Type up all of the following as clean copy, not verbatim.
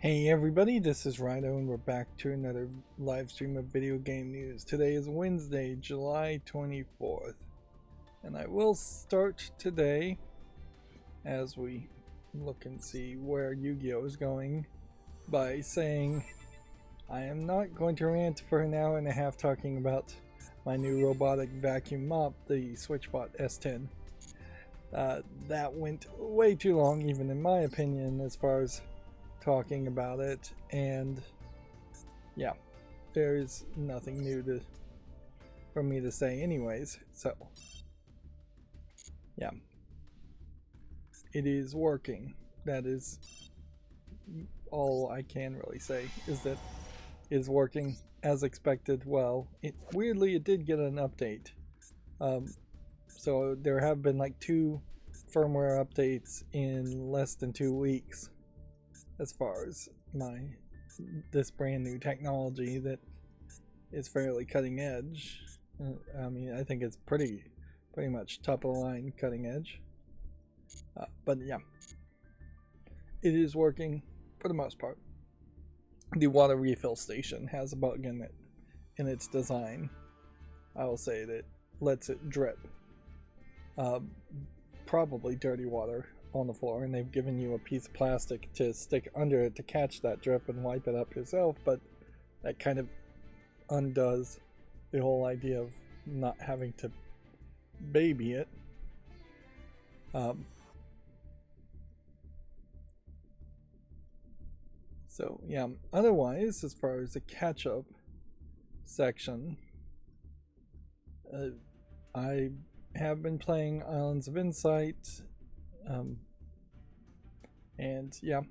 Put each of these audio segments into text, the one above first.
Hey everybody, this is Rydo and we're back to another live stream of video game news. Today is Wednesday, July 24th. And I will start today, as we look and see where Yu-Gi-Oh! Is going, by saying I am not going to rant for an hour and a half talking about my new robotic vacuum mop, the SwitchBot S10. That went way too long, even in my opinion, as far as talking about it, and yeah, there's nothing new for me to say anyways. So yeah, it is working. That is all I can really say, is that it is working as expected. Well, weirdly it did get an update, so there have been like 2 firmware updates in less than 2 weeks as far as this brand new technology that is fairly cutting edge. I mean, I think it's pretty much top of the line cutting edge. But yeah, it is working for the most part. The water refill station has a bug in its design. I will say that lets it drip probably dirty water on the floor, and they've given you a piece of plastic to stick under it to catch that drip and wipe it up yourself, but that kind of undoes the whole idea of not having to baby it. So yeah, otherwise, as far as the catch-up section, I have been playing Islands of Insight, and yeah,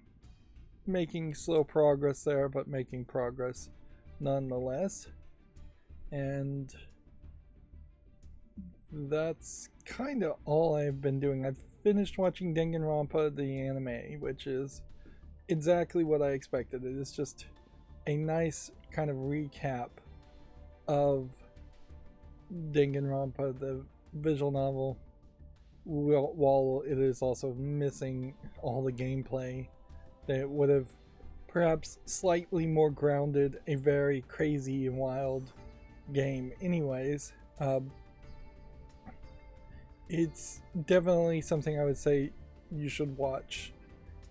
making slow progress there, but making progress nonetheless. And that's kind of all I've been doing. I've finished watching Danganronpa the anime, which is exactly what I expected. It is just a nice kind of recap of Danganronpa, the visual novel, while it is also missing all the gameplay that would have perhaps slightly more grounded a very crazy and wild game anyways. It's definitely something I would say you should watch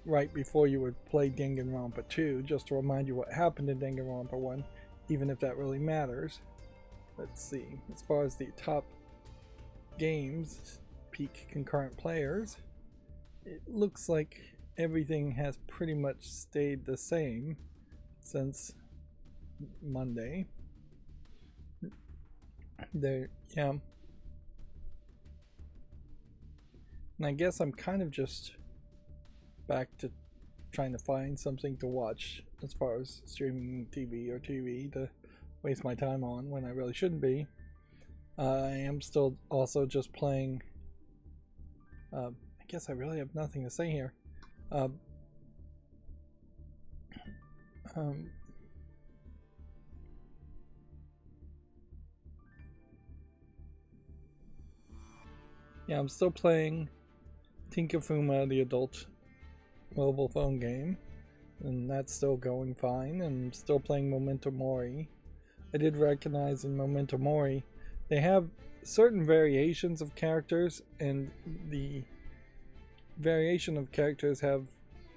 right before you would play Danganronpa 2, just to remind you what happened in Danganronpa 1, even if that really matters. Let's see, as far as the top games, peak concurrent players, it looks like everything has pretty much stayed the same since Monday. There, yeah. And I guess I'm kind of just back to trying to find something to watch as far as streaming TV or TV to waste my time on when I really shouldn't be. I am still also just playing. I guess I really have nothing to say here. Yeah, I'm still playing Tinkafuma, the adult mobile phone game, and that's still going fine. And I'm still playing Memento Mori. I did recognize in Memento Mori they have certain variations of characters, and the variation of characters have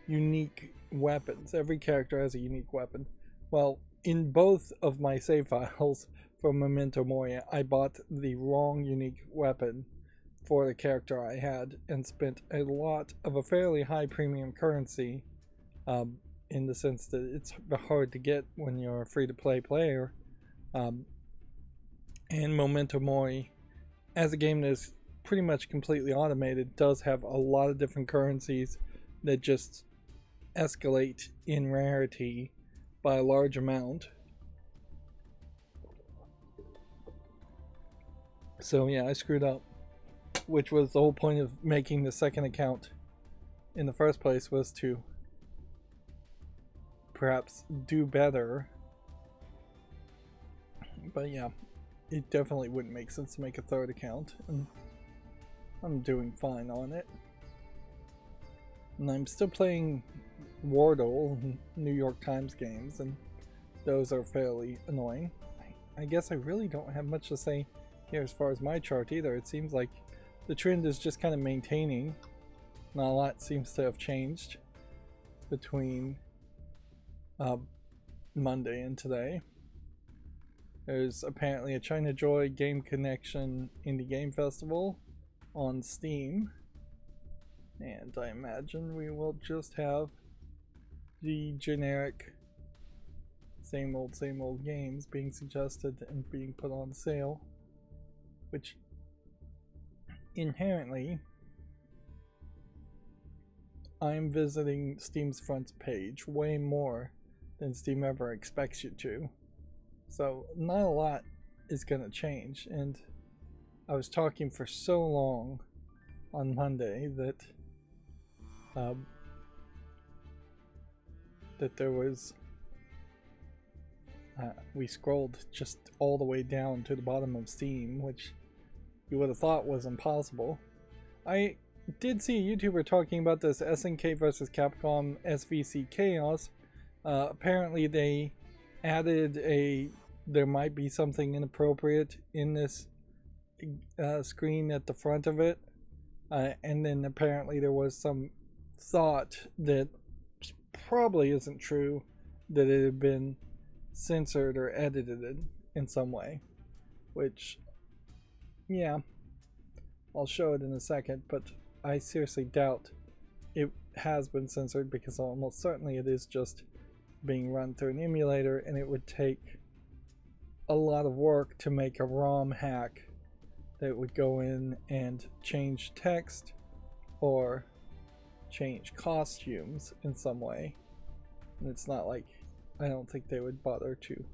unique weapons. Every character has a unique weapon. Well, in both of my save files for Memento Mori, I bought the wrong unique weapon for the character I had and spent a lot of a fairly high premium currency, in the sense that it's hard to get when you're a free-to-play player. And Memento Mori, as a game that is pretty much completely automated, does have a lot of different currencies that just escalate in rarity by a large amount. So yeah, I screwed up, which was the whole point of making the second account in the first place, was to perhaps do better. But yeah, it definitely wouldn't make sense to make a third account, and I'm doing fine on it. And I'm still playing Wordle, New York Times games, and those are fairly annoying. I guess I really don't have much to say here as far as my chart either. It seems like the trend is just kind of maintaining. Not a lot seems to have changed between Monday and today. There's apparently a China Joy Game Connection Indie Game Festival on Steam, and I imagine we will just have the generic same old games being suggested and being put on sale, which inherently I'm visiting Steam's front page way more than Steam ever expects you to. So not a lot is going to change, and I was talking for so long on Monday that there was we scrolled just all the way down to the bottom of Steam, which you would have thought was impossible. I did see a YouTuber talking about this SNK versus Capcom SVC Chaos. Apparently they added there might be something inappropriate in this screen at the front of it, and then apparently there was some thought that probably isn't true, that it had been censored or edited in some way, which, yeah, I'll show it in a second, but I seriously doubt it has been censored, because almost certainly it is just being run through an emulator, and it would take a lot of work to make a ROM hack that would go in and change text or change costumes in some way. And it's not like, I don't think they would bother to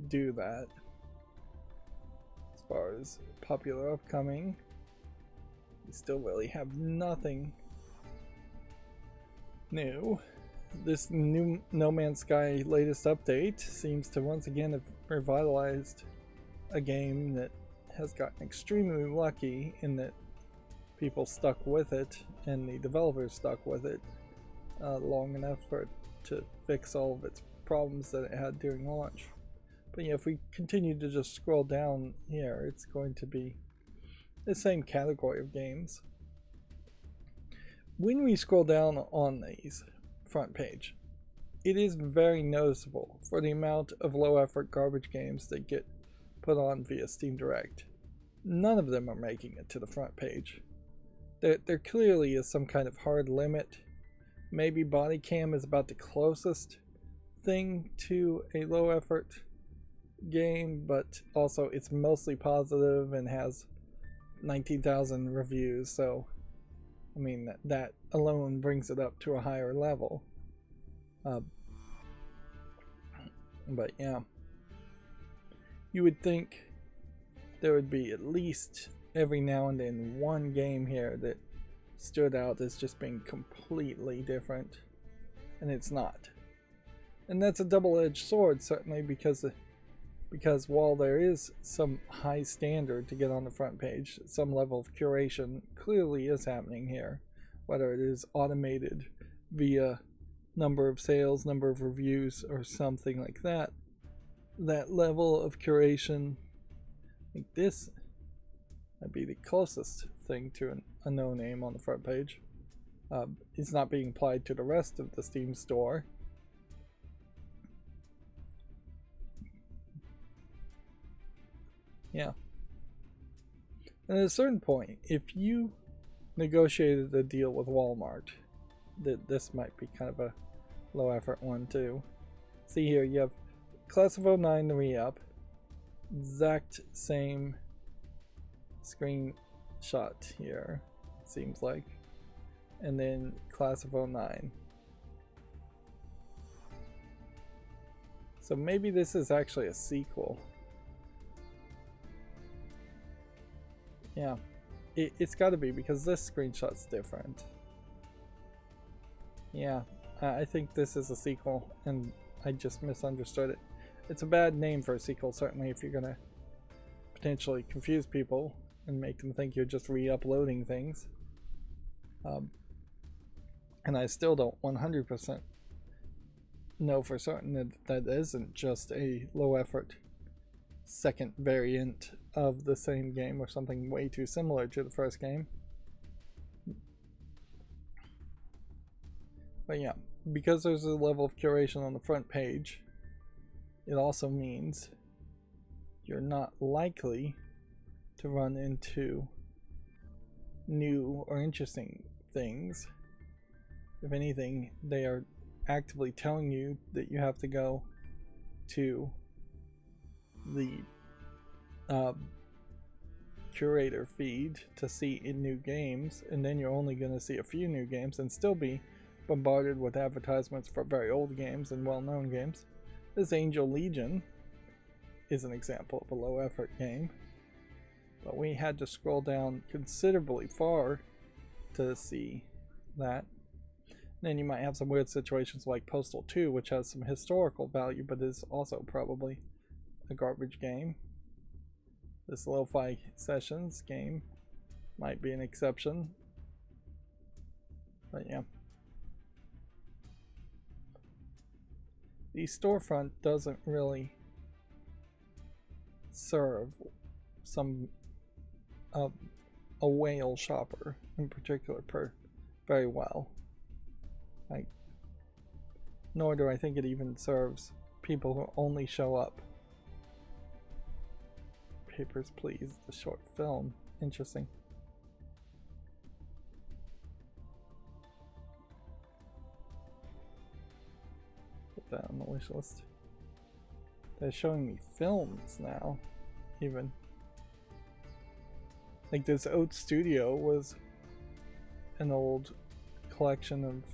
do that. As far as popular upcoming, we still really have nothing new. This new No Man's Sky latest update seems to once again have revitalized a game that has gotten extremely lucky in that people stuck with it and the developers stuck with it long enough for it to fix all of its problems that it had during launch. But yeah, if we continue to just scroll down here, it's going to be the same category of games. When we scroll down on these front page, it is very noticeable for the amount of low effort garbage games that get put on via Steam Direct. None of them are making it to the front page. There clearly is some kind of hard limit. Maybe Body Cam is about the closest thing to a low effort game, but also it's mostly positive and has 19,000 reviews, so I mean that alone brings it up to a higher level. But yeah, you would think there would be at least every now and then one game here that stood out as just being completely different, and it's not. And that's a double-edged sword, certainly, because while there is some high standard to get on the front page, some level of curation clearly is happening here, whether it is automated via number of sales, number of reviews, or something like that. That level of curation, like this, might be the closest thing to a no name on the front page. It's not being applied to the rest of the Steam store. Yeah. And at a certain point, if you negotiated a deal with Walmart, that this might be kind of a low effort one too. See here, you have Class of 09 re-up, exact same screenshot here, it seems like, and then Class of 09. So maybe this is actually a sequel. Yeah, it's got to be, because this screenshot's different. Yeah, I think this is a sequel, and I just misunderstood it. It's a bad name for a sequel, certainly, if you're gonna potentially confuse people and make them think you're just re-uploading things. And I still don't 100% know for certain that that isn't just a low effort second variant of the same game or something way too similar to the first game. But yeah, because there's a level of curation on the front page, it also means you're not likely to run into new or interesting things. If anything, they are actively telling you that you have to go to the curator feed to see in new games, and then you're only going to see a few new games and still be bombarded with advertisements for very old games and well-known games. This Angel Legion is an example of a low-effort game, but we had to scroll down considerably far to see that. Then you might have some weird situations like Postal 2, which has some historical value but is also probably a garbage game. This Lo-Fi Sessions game might be an exception, but yeah. The storefront doesn't really serve some a whale shopper in particular very well. Nor do I think it even serves people who only show up. Papers, Please, the short film. Interesting. Put that on the wish list. They're showing me films now, even. Like this Oat Studio was an old collection of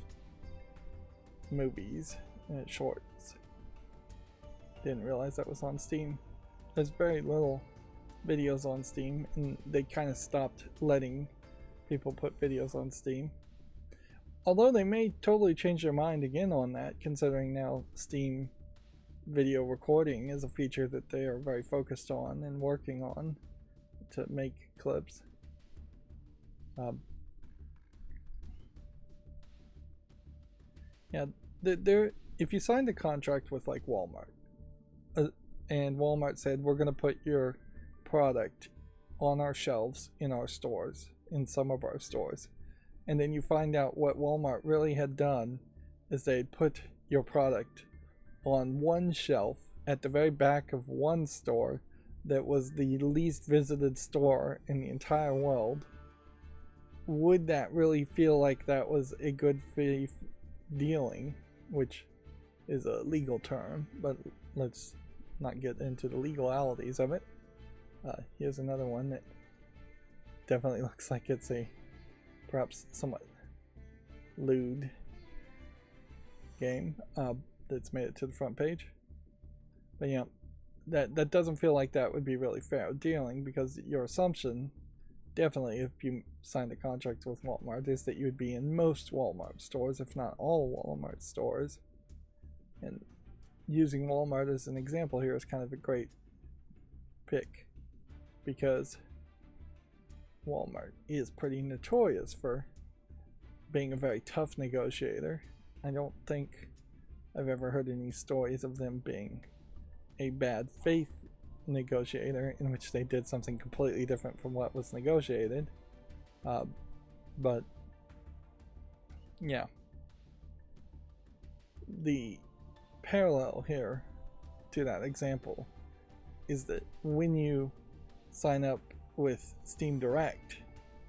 movies and shorts. Didn't realize that was on Steam. There's very little videos on Steam, and they kind of stopped letting people put videos on Steam. Although they may totally change their mind again on that, considering now Steam video recording is a feature that they are very focused on and working on to make clips. Yeah, if you signed a contract with like Walmart, and Walmart said, we're going to put your product on our shelves in our stores, in some of our stores, and then you find out what Walmart really had done is they'd put your product on one shelf at the very back of one store that was the least visited store in the entire world, would that really feel like that was a good faith dealing, which is a legal term, but let's not get into the legalities of it. Here's another one that definitely looks like it's a perhaps somewhat lewd game that's made it to the front page. But yeah, that doesn't feel like that would be really fair dealing, because your assumption, definitely if you signed a contract with Walmart, is that you would be in most Walmart stores, if not all Walmart stores. And using Walmart as an example here is kind of a great pick, because Walmart is pretty notorious for being a very tough negotiator. I don't think I've ever heard any stories of them being a bad faith negotiator in which they did something completely different from what was negotiated. But yeah, the parallel here to that example is that when you sign up with Steam Direct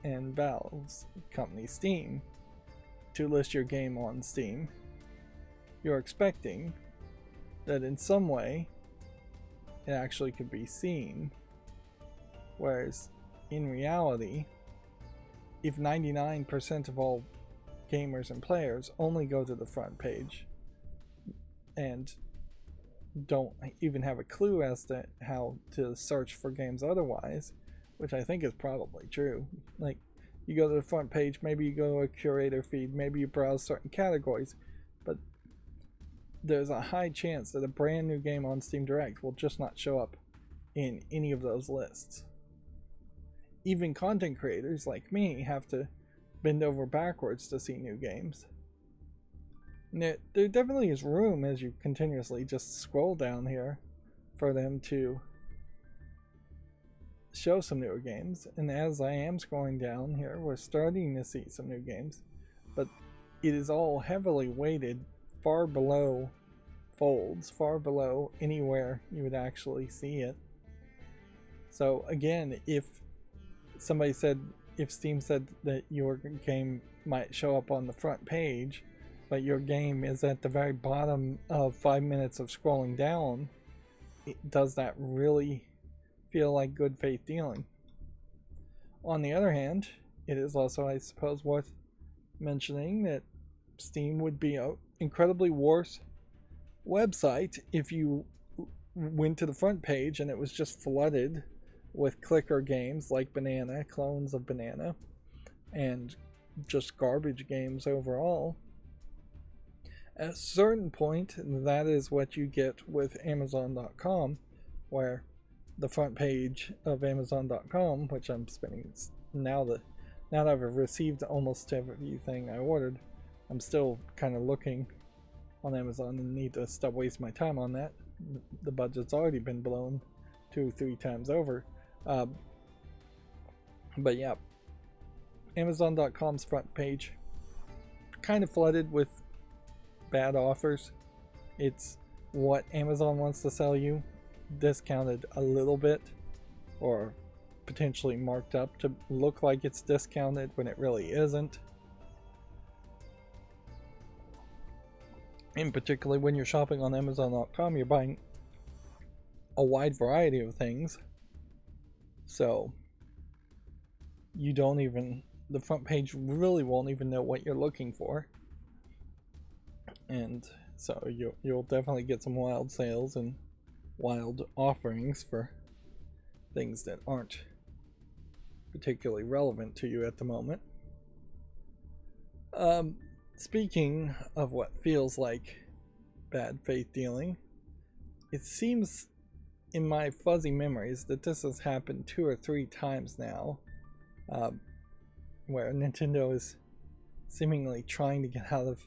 and Valve's company Steam to list your game on Steam, you're expecting that in some way it actually could be seen, whereas in reality, if 99% of all gamers and players only go to the front page and don't even have a clue as to how to search for games otherwise, which I think is probably true. Like, you go to the front page, maybe you go to a curator feed, maybe you browse certain categories, but there's a high chance that a brand new game on Steam Direct will just not show up in any of those lists. Even content creators like me have to bend over backwards to see new games. There definitely is room as you continuously just scroll down here for them to show some newer games, and as I am scrolling down here, we're starting to see some new games, but it is all heavily weighted far below folds, far below anywhere you would actually see it. So again, if Steam said that your game might show up on the front page, but your game is at the very bottom of 5 minutes of scrolling down, does that really feel like good faith dealing? On the other hand, it is also, I suppose, worth mentioning that Steam would be an incredibly worse website if you went to the front page and it was just flooded with clicker games like Banana, clones of Banana, and just garbage games overall. At a certain point, that is what you get with Amazon.com, where the front page of Amazon.com, which I'm spending now that I've received almost everything I ordered, I'm still kind of looking on Amazon and need to stop wasting my time on that. The budget's already been blown 2-3 times over. But yeah, Amazon.com's front page kind of flooded with bad offers. It's what Amazon wants to sell you, discounted a little bit, or potentially marked up to look like it's discounted when it really isn't. And particularly when you're shopping on Amazon.com, you're buying a wide variety of things, so you don't even, the front page really won't even know what you're looking for. And so you'll definitely get some wild sales and wild offerings for things that aren't particularly relevant to you at the moment. Speaking of what feels like bad faith dealing, it seems in my fuzzy memories that this has happened 2 or 3 times now, where Nintendo is seemingly trying to get out of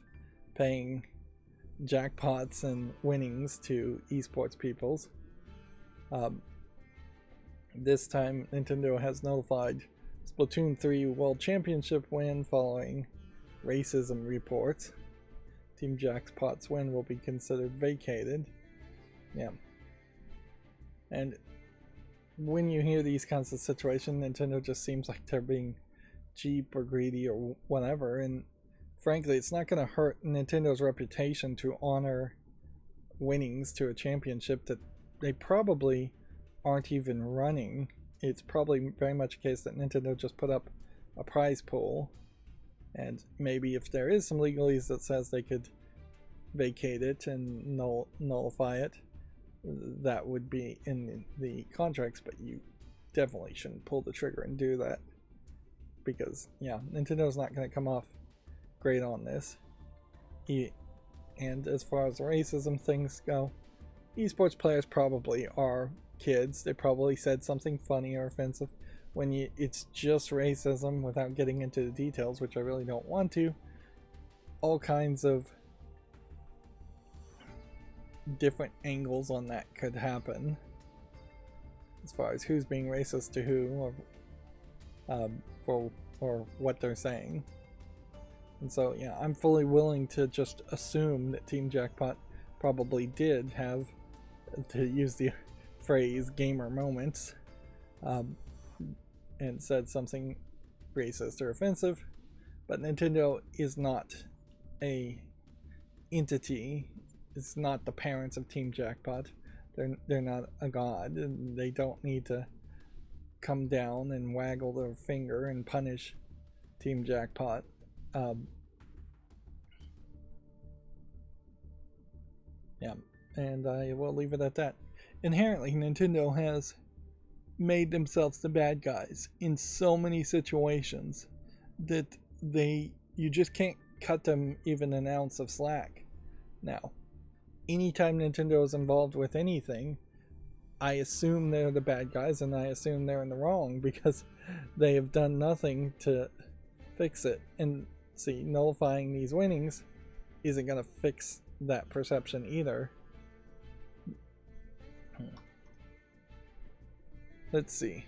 paying jackpots and winnings to esports peoples. This time Nintendo has notified Splatoon 3 World Championship win following racism reports. Team Jackpot's win will be considered vacated. Yeah. And when you hear these kinds of situations, Nintendo just seems like they're being cheap or greedy or whatever, and frankly, it's not going to hurt Nintendo's reputation to honor winnings to a championship that they probably aren't even running. It's probably very much a case that Nintendo just put up a prize pool, and maybe if there is some legalese that says they could vacate it and nullify it, that would be in the contracts, but you definitely shouldn't pull the trigger and do that, because yeah, Nintendo's not going to come off great on this. And as far as racism things go, esports players probably are kids. They probably said something funny or offensive. When it's just racism without getting into the details, which I really don't want to, all kinds of different angles on that could happen as far as who's being racist to who, or what they're saying. And so yeah, I'm fully willing to just assume that Team Jackpot probably did have, to use the phrase, gamer moments, and said something racist or offensive, but Nintendo is not a entity. It's not the parents of Team Jackpot. They're not a god, and they don't need to come down and waggle their finger and punish Team Jackpot. Yeah, and I will leave it at that. Inherently, Nintendo has made themselves the bad guys in so many situations that you just can't cut them even an ounce of slack. Now, anytime Nintendo is involved with anything, I assume they're the bad guys, and I assume they're in the wrong because they have done nothing to fix it. And see, nullifying these winnings isn't going to fix that perception either. Let's see.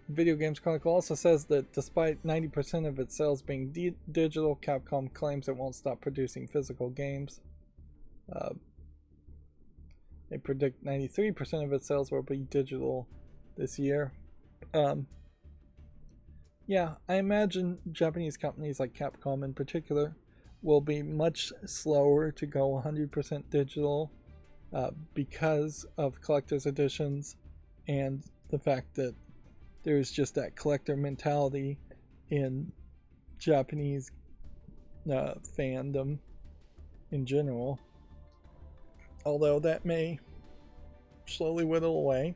Video Games Chronicle also says that despite 90% of its sales being digital, Capcom claims it won't stop producing physical games. They predict 93% of its sales will be digital this year. Yeah, I imagine Japanese companies like Capcom in particular will be much slower to go 100% digital because of collector's editions and the fact that there's just that collector mentality in Japanese fandom in general. Although that may slowly whittle away.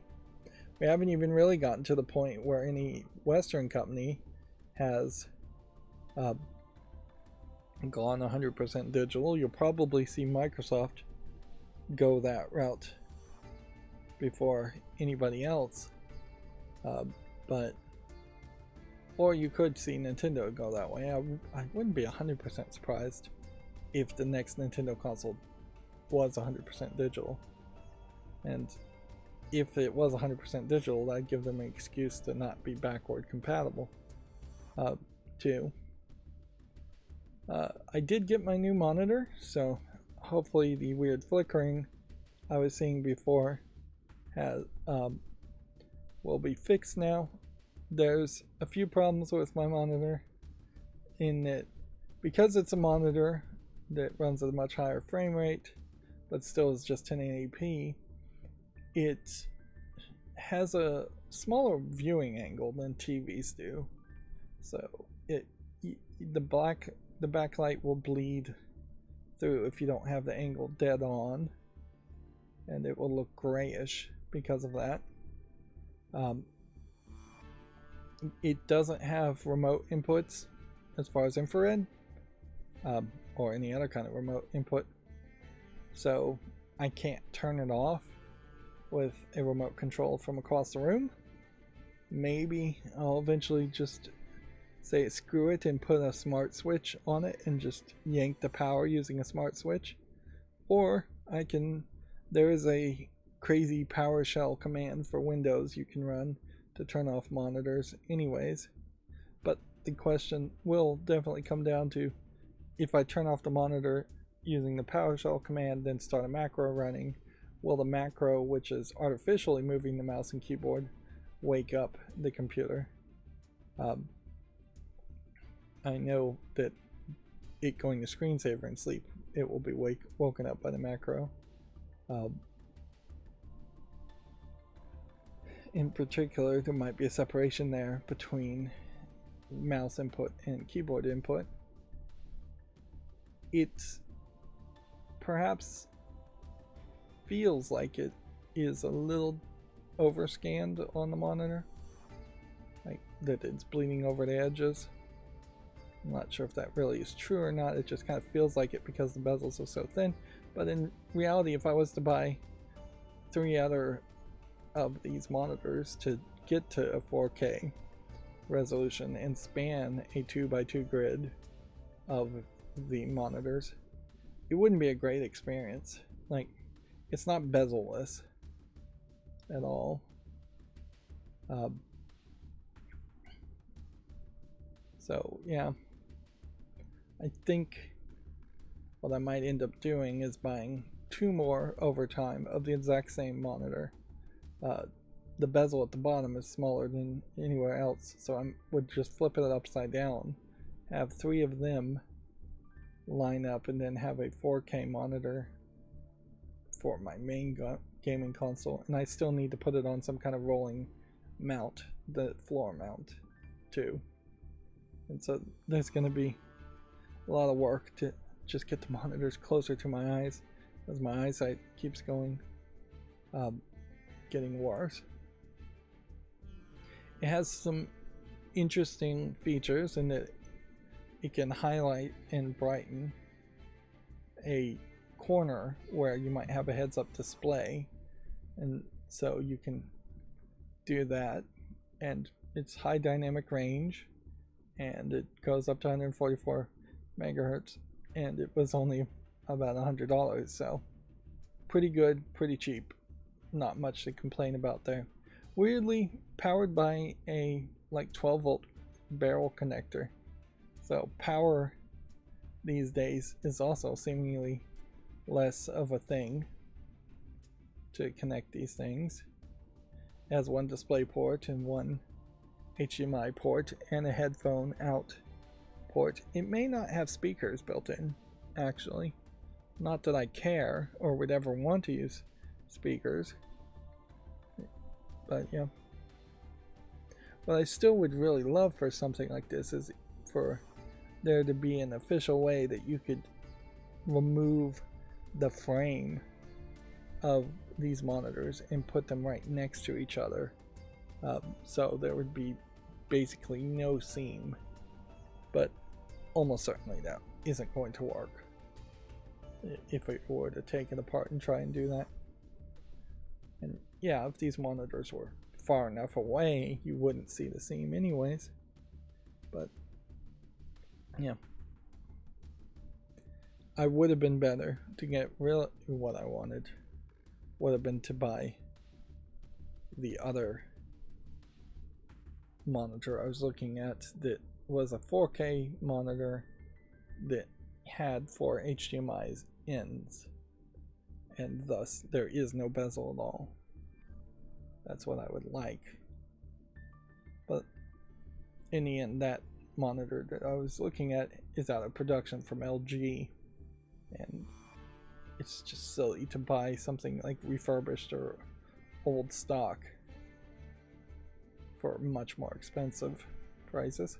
We haven't even really gotten to the point where any Western company has gone 100% digital. You'll probably see Microsoft go that route before anybody else. Or you could see Nintendo go that way. I wouldn't be 100% surprised if the next Nintendo console was 100% digital. And if it was 100% digital, that'd give them an excuse to not be backward compatible too. I did get my new monitor, so hopefully the weird flickering I was seeing before has will be fixed now. There's a few problems with my monitor in that because it's a monitor that runs at a much higher frame rate but still is just 1080p, it has a smaller viewing angle than TVs do, so the backlight will bleed through if you don't have the angle dead on, and it will look grayish because of that. It doesn't have remote inputs as far as infrared or any other kind of remote input, so I can't turn it off with a remote control from across the room. Maybe I'll eventually just say screw it and put a smart switch on it and just yank the power using a smart switch, or there is a crazy PowerShell command for Windows you can run to turn off monitors anyways. But the question will definitely come down to, if I turn off the monitor using the PowerShell command then start a macro running, will the macro, which is artificially moving the mouse and keyboard, wake up the computer? I know that it going to screensaver and sleep, it will be woken up by the macro. In particular, there might be a separation there between mouse input and keyboard input. It perhaps feels like it is a little overscanned on the monitor, like that it's bleeding over the edges. I'm not sure if that really is true or not. It just kind of feels like it because the bezels are so thin. But in reality, if I was to buy 3 other of these monitors to get to a 4K resolution and span a 2x2 grid of the monitors, it wouldn't be a great experience. Like, it's not bezel-less at all. So yeah, I think what I might end up doing is buying 2 more over time of the exact same monitor. The bezel at the bottom is smaller than anywhere else, so I would just flip it upside down, have 3 of them line up, and then have a 4K monitor for my main gaming console. And I still need to put it on some kind of rolling mount, the floor mount too. And so there's going to be a lot of work to just get the monitors closer to my eyes, as my eyesight keeps going getting worse. It has some interesting features in that it can highlight and brighten a corner where you might have a heads-up display, and so you can do that, and it's high dynamic range, and it goes up to 144 megahertz, and it was only about $100, so pretty good, pretty cheap. Not much to complain about there. Weirdly powered by a like 12-volt barrel connector, so power these days is also seemingly less of a thing to connect these things. It has one display port and one HDMI port and a headphone out port. It may not have speakers built in, actually. Not that I care or would ever want to use speakers, but yeah. What I still would really love for something like this is for there to be an official way that you could remove the frame of these monitors and put them right next to each other, so there would be basically no seam, but almost certainly that isn't going to work if it were to take it apart and try and do that. And yeah, if these monitors were far enough away you wouldn't see the seam anyways, but yeah, I would have been better to get really what I wanted would have been to buy the other monitor I was looking at that was a 4K monitor that had 4 HDMI ends, and thus there is no bezel at all. That's what I would like, but in the end that monitor that I was looking at is out of production from LG, and it's just silly to buy something like refurbished or old stock for much more expensive prices.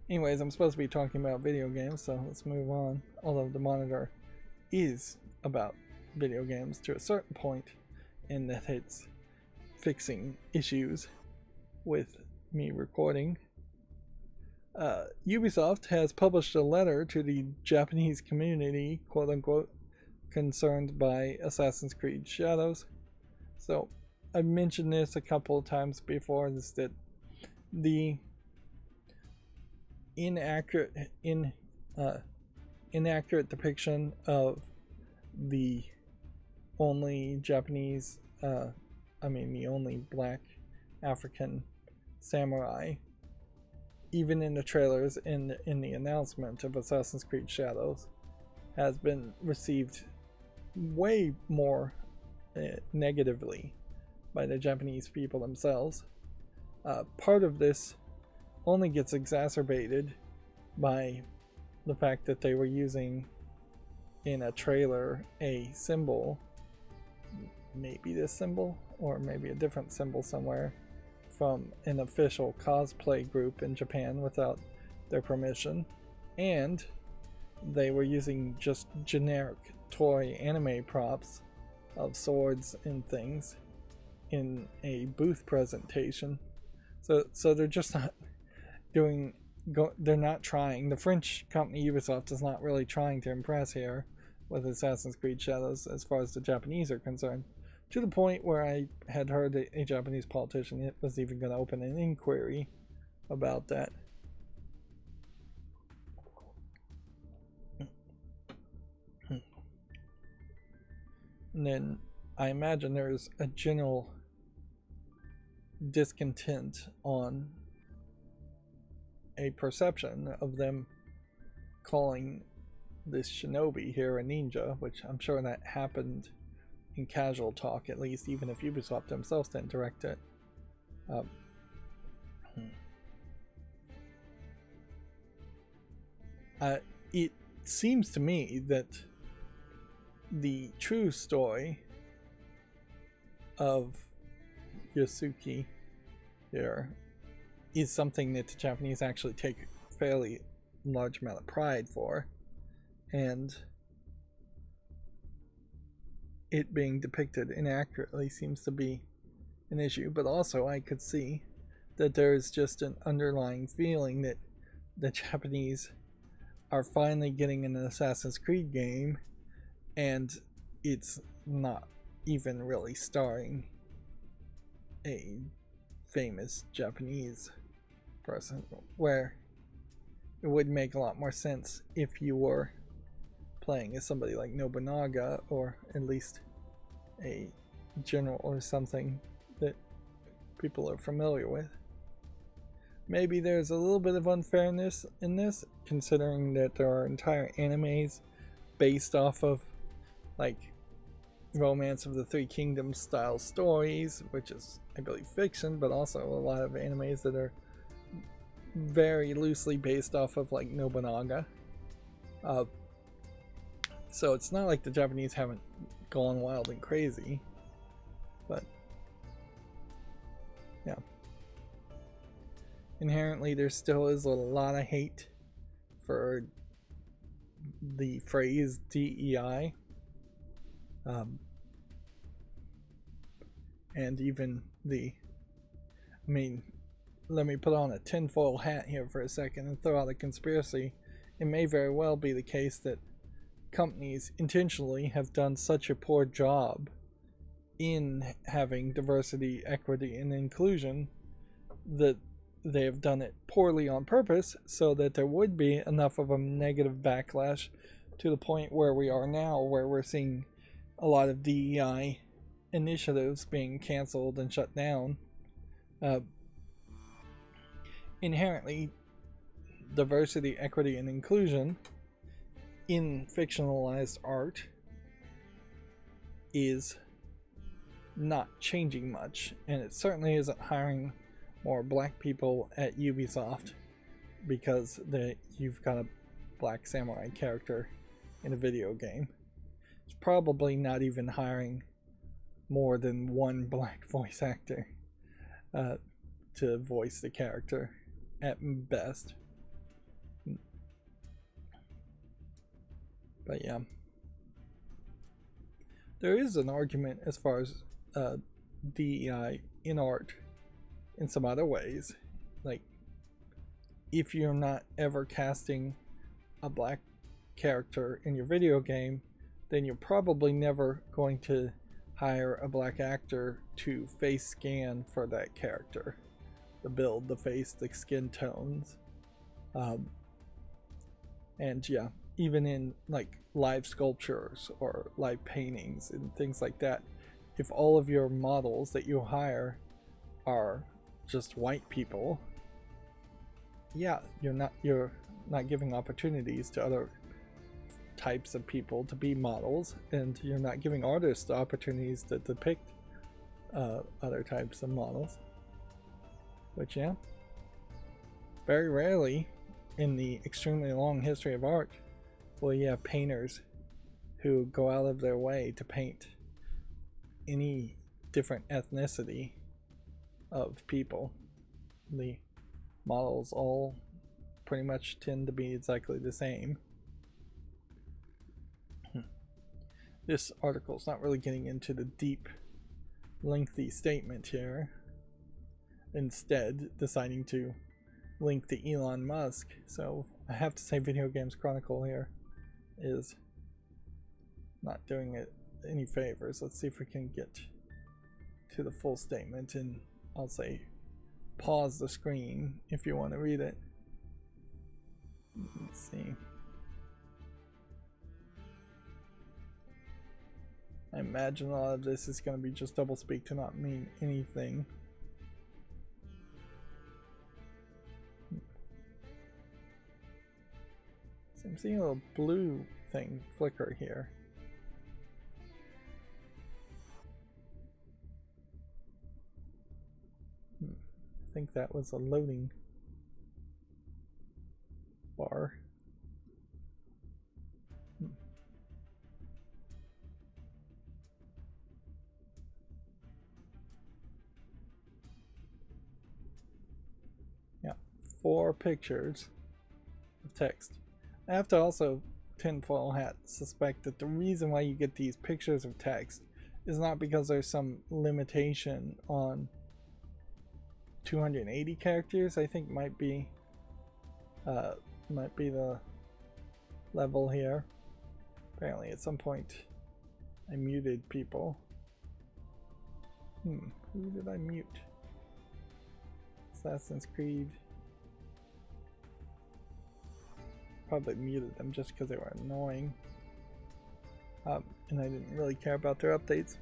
Anyways, I'm supposed to be talking about video games, so let's move on. Although the monitor is about video games to a certain point, in that it's fixing issues with me recording. Ubisoft has published a letter to the Japanese community, quote unquote, concerned by Assassin's Creed Shadows. So I've mentioned this a couple of times before, is that the inaccurate depiction of the only Japanese, the only black African samurai, even in the trailers, in the announcement of Assassin's Creed Shadows, has been received way more negatively by the Japanese people themselves. Part of this only gets exacerbated by the fact that they were using in a trailer a symbol, maybe this symbol or maybe a different symbol somewhere, from an official cosplay group in Japan without their permission, and they were using just generic toy anime props of swords and things in a booth presentation. So they're just not doing, they're not trying. The French company Ubisoft is not really trying to impress here with Assassin's Creed Shadows as far as the Japanese are concerned, to the point where I had heard that a Japanese politician was even going to open an inquiry about that. And then I imagine there's a general discontent on a perception of them calling this shinobi here a ninja, which I'm sure that happened in casual talk, at least, even if Ubisoft themselves didn't direct it. It seems to me that the true story of Yasuki here is something that the Japanese actually take a fairly large amount of pride for, and it being depicted inaccurately seems to be an issue. But also I could see that there is just an underlying feeling that the Japanese are finally getting an Assassin's Creed game, and it's not even really starring a famous Japanese person, where it would make a lot more sense if you were playing as somebody like Nobunaga, or at least a general or something that people are familiar with. Maybe there's a little bit of unfairness in this, considering that there are entire animes based off of like Romance of the Three Kingdoms style stories, which is, I believe, fiction, but also a lot of animes that are very loosely based off of like Nobunaga. So it's not like the Japanese haven't gone wild and crazy, but yeah. Inherently, there still is a lot of hate for the phrase DEI. And even let me put on a tinfoil hat here for a second and throw out a conspiracy. It may very well be the case that companies intentionally have done such a poor job in having diversity, equity, and inclusion that they have done it poorly on purpose, so that there would be enough of a negative backlash to the point where we are now, where we're seeing a lot of DEI initiatives being canceled and shut down. Inherently, diversity, equity, and inclusion in fictionalized art is not changing much, and it certainly isn't hiring more black people at Ubisoft because you've got a black samurai character in a video game. It's probably not even hiring more than one black voice actor to voice the character at best. But yeah, there is an argument as far as DEI in art in some other ways. Like, if you're not ever casting a black character in your video game, then you're probably never going to hire a black actor to face scan for that character. The build, the face, the skin tones. And yeah, even in like live sculptures or live paintings and things like that, if all of your models that you hire are just white people, yeah, you're not giving opportunities to other types of people to be models, and you're not giving artists the opportunities to depict other types of models. But yeah, very rarely in the extremely long history of art will you have painters who go out of their way to paint any different ethnicity of people. The models all pretty much tend to be exactly the same. This article is not really getting into the deep, lengthy statement here. Instead, deciding to link to Elon Musk. So I have to say Video Games Chronicle here is not doing it any favors. Let's see if we can get to the full statement, and I'll say pause the screen if you want to read it. Let's see. I imagine a lot of this is going to be just doublespeak to not mean anything. So I'm seeing a little blue thing flicker here. I think that was a loading bar. Yeah, 4 pictures of text. I have to also tinfoil hat suspect that the reason why you get these pictures of text is not because there's some limitation on 280 characters. I think might be the level here. Apparently at some point I muted people. Who did I mute? Assassin's Creed. probably muted them just because they were annoying. And I didn't really care about their updates.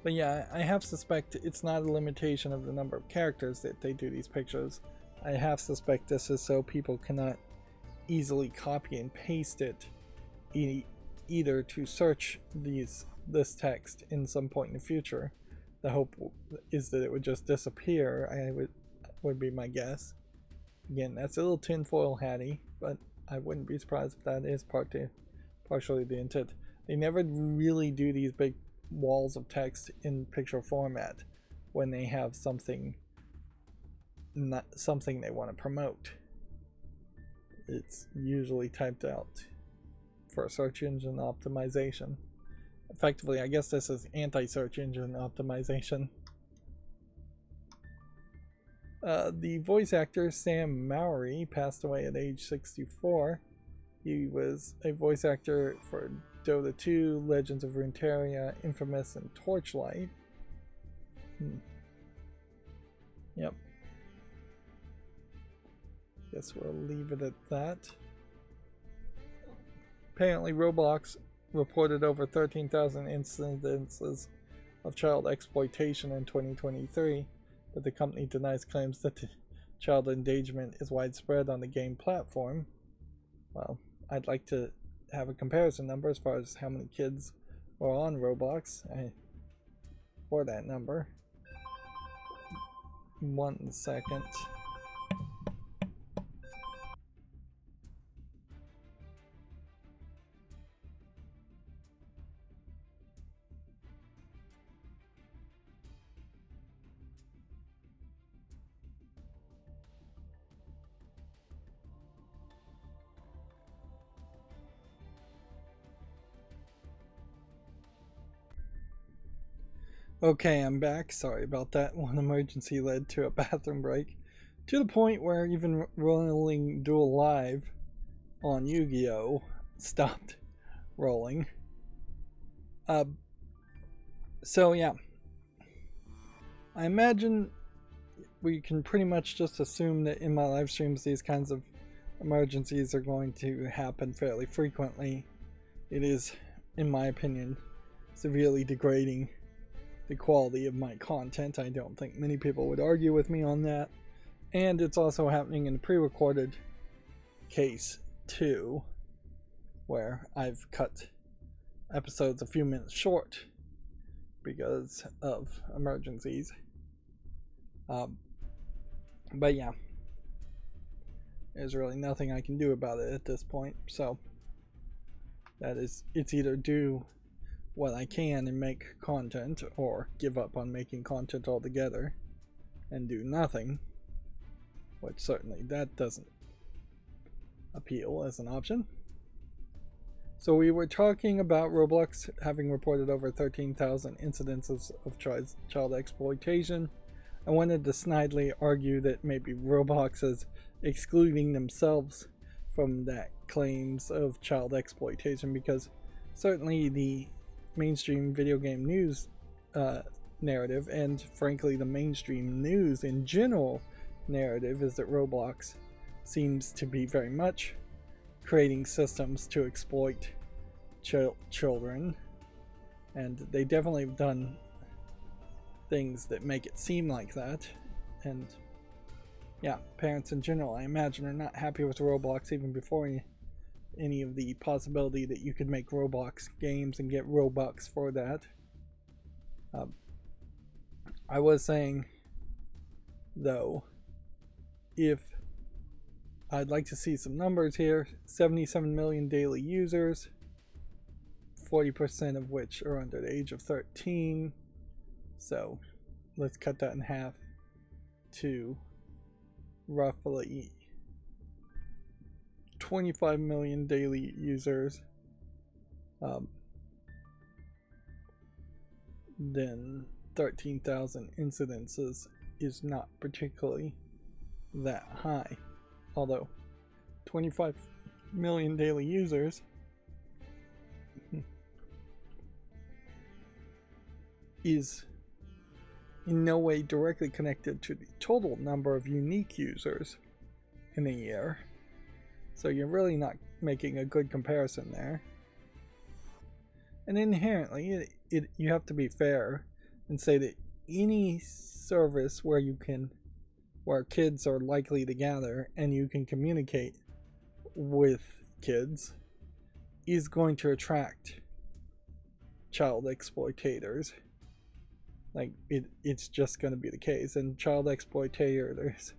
But yeah, I half suspect it's not a limitation of the number of characters that they do these pictures. I half suspect this is so people cannot easily copy and paste it, either to search this text in some point in the future. The hope is that it would just disappear, would be my guess. Again, that's a little tinfoil hatty, but I wouldn't be surprised if that is partially the intent. They never really do these big walls of text in picture format when they have something they want to promote. It's usually typed out for search engine optimization. Effectively, I guess this is anti-search engine optimization. The voice actor Sam Mowry passed away at age 64. He was a voice actor for Dota 2, Legends of Runeterra, Infamous, and Torchlight. Yep. Guess we'll leave it at that. Apparently, Roblox reported over 13,000 incidences of child exploitation in 2023, but the company denies claims that child endangerment is widespread on the game platform. Well, I'd like to have a comparison number as far as how many kids were on Roblox for that number. 1 second. Okay, I'm back. Sorry about that. One emergency led to a bathroom break. To the point where even rolling Duel Live on Yu-Gi-Oh! Stopped rolling. So yeah. I imagine we can pretty much just assume that in my live streams these kinds of emergencies are going to happen fairly frequently. It is, in my opinion, severely degrading the quality of my content. I don't think many people would argue with me on that. And it's also happening in a pre-recorded case too, where I've cut episodes a few minutes short because of emergencies. But yeah, there's really nothing I can do about it at this point. So it's either do what I can and make content, or give up on making content altogether and do nothing, which certainly that doesn't appeal as an option. So we were talking about Roblox having reported over 13,000 incidences of child exploitation. I wanted to snidely argue that maybe Roblox is excluding themselves from that claims of child exploitation, because certainly the mainstream video game news narrative, and frankly the mainstream news in general narrative, is that Roblox seems to be very much creating systems to exploit children, and they definitely have done things that make it seem like that. And yeah, parents in general, I imagine, are not happy with Roblox even before any of the possibility that you could make Roblox games and get Robux for that. I was saying, though, if I'd like to see some numbers here: 77 million daily users, 40% of which are under the age of 13. So let's cut that in half to roughly 25 million daily users. Then 13,000 incidences is not particularly that high. Although 25 million daily users is in no way directly connected to the total number of unique users in a year. So you're really not making a good comparison there. And inherently, you have to be fair and say that any service where kids are likely to gather and you can communicate with kids is going to attract child exploitators. Like, it's just going to be the case. And child exploitators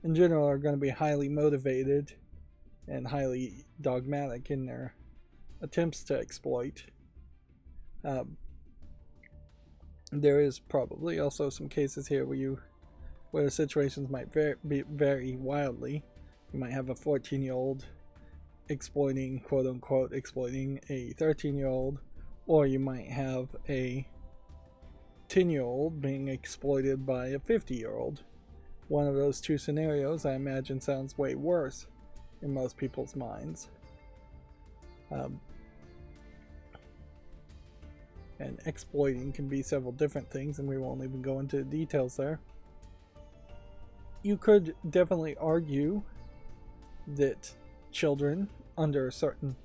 in general are going to be highly motivated and highly dogmatic in their attempts to exploit. There is probably also some cases here where the situations might vary wildly. You might have a 14-year-old exploiting, quote unquote, exploiting a 13-year-old, or you might have a 10-year-old being exploited by a 50-year-old. One of those two scenarios, I imagine, sounds way worse in most people's minds. And exploiting can be several different things, and we won't even go into the details there. You could definitely argue that children under a certain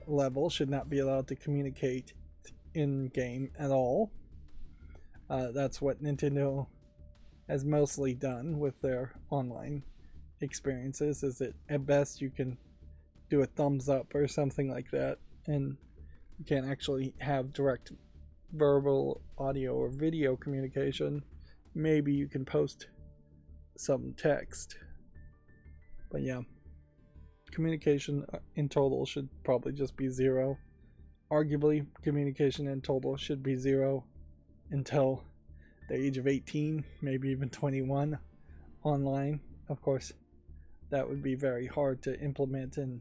level should not be allowed to communicate in game at all. That's what Nintendo has mostly done with their online experiences, is that at best you can do a thumbs up or something like that, and you can't actually have direct verbal, audio, or video communication. Maybe you can post some text, but yeah, communication in total should probably just be 0. Arguably, communication in total should be 0 until the age of 18, maybe even 21 online. Of course, that would be very hard to implement and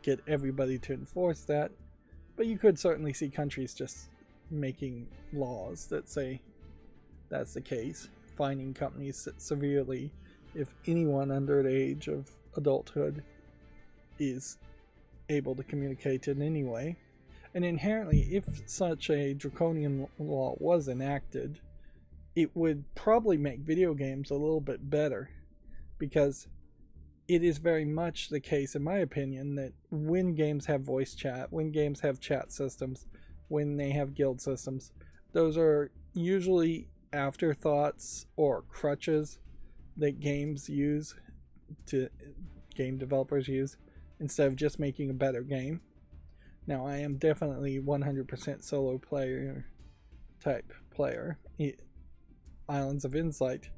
get everybody to enforce that, but you could certainly see countries just making laws that say that's the case, fining companies severely if anyone under the age of adulthood is able to communicate in any way. And inherently, if such a draconian law was enacted, it would probably make video games a little bit better, because it is very much the case, in my opinion, that when games have voice chat, when games have chat systems, when they have guild systems, those are usually afterthoughts or crutches that game developers use instead of just making a better game. Now, I am definitely 100% solo player type player. Islands of Insight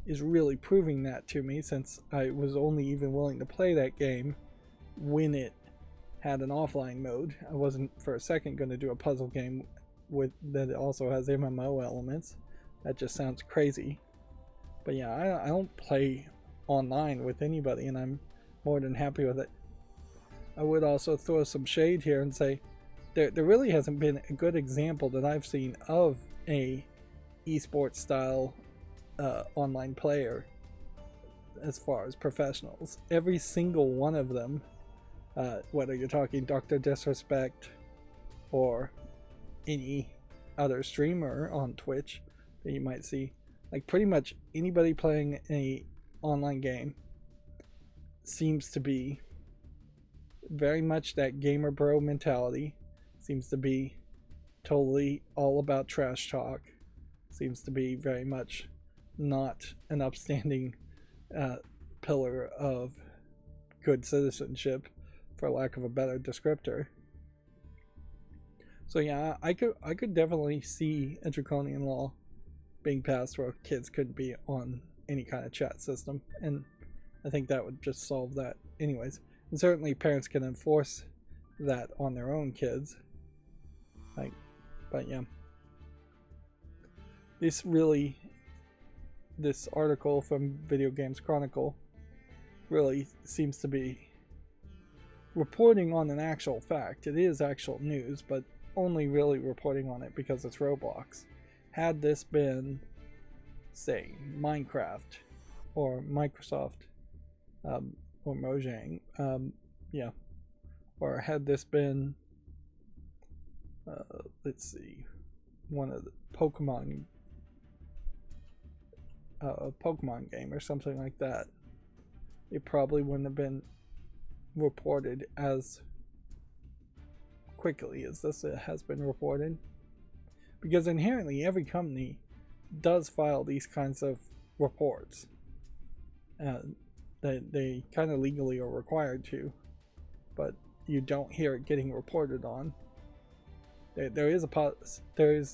is really proving that to me, since I was only even willing to play that game when it had an offline mode. I wasn't for a second going to do a puzzle game that also has MMO elements. That just sounds crazy. But yeah, I don't play online with anybody, and I'm more than happy with it. I would also throw some shade here and say there really hasn't been a good example that I've seen of a esports style online player as far as professionals. Every single one of them, whether you're talking Dr. Disrespect or any other streamer on Twitch that you might see, like pretty much anybody playing a online game seems to be very much that gamer bro mentality, seems to be totally all about trash talk, seems to be very much not an upstanding pillar of good citizenship, for lack of a better descriptor. So yeah, I could definitely see a draconian law being passed where kids couldn't be on any kind of chat system, and I think that would just solve that anyways. And certainly parents can enforce that on their own kids. But yeah, this article from Video Games Chronicle really seems to be reporting on an actual fact. It is actual news, but only really reporting on it because it's Roblox. Had this been, say, Minecraft or Microsoft or Mojang, or had this been let's see, one of the Pokemon game or something like that, it probably wouldn't have been reported as quickly as this has been reported, because inherently every company does file these kinds of reports. They kind of legally are required to, but you don't hear it getting reported on. There is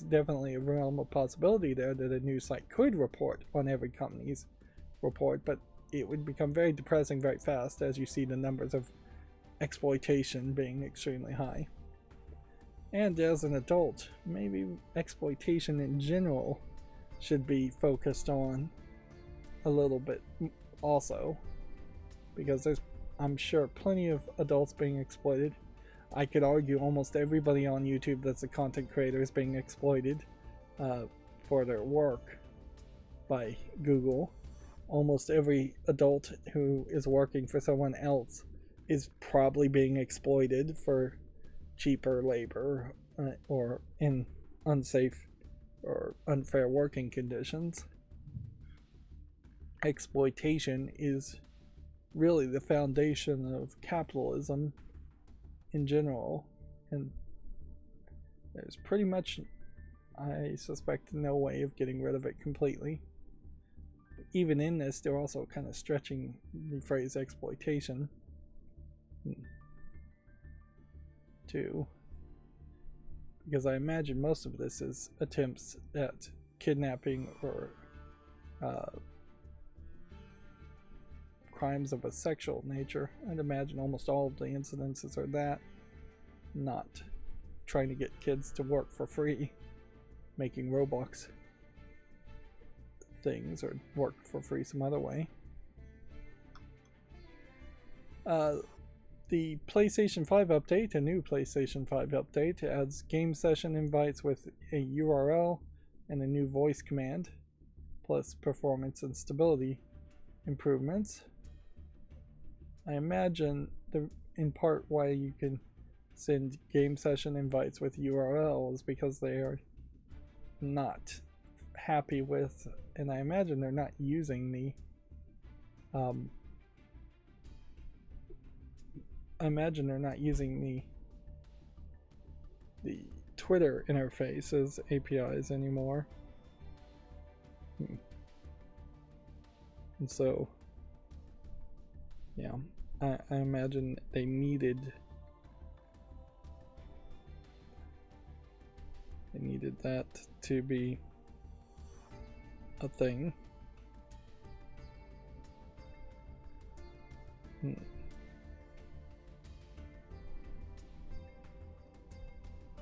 definitely a realm of possibility there that a news site could report on every company's report, but it would become very depressing very fast as you see the numbers of exploitation being extremely high. And as an adult, maybe exploitation in general should be focused on a little bit also, because there's, I'm sure, plenty of adults being exploited. I could argue almost everybody on YouTube that's a content creator is being exploited for their work by Google. Almost every adult who is working for someone else is probably being exploited for cheaper labor or in unsafe or unfair working conditions. Exploitation is really the foundation of capitalism in general, and there's pretty much, I suspect, no way of getting rid of it completely. Even in this, they're also kind of stretching the phrase exploitation too, because I imagine most of this is attempts at kidnapping or crimes of a sexual nature. I'd imagine almost all of the incidences are that, not trying to get kids to work for free, making Roblox things or work for free some other way. The PlayStation 5 update, a new PlayStation 5 update, adds game session invites with a URL and a new voice command, plus performance and stability improvements. I imagine in part why you can send game session invites with URLs because they are not happy with, and I imagine they're not using the the Twitter interface as APIs anymore. And so yeah, I imagine they needed that to be a thing.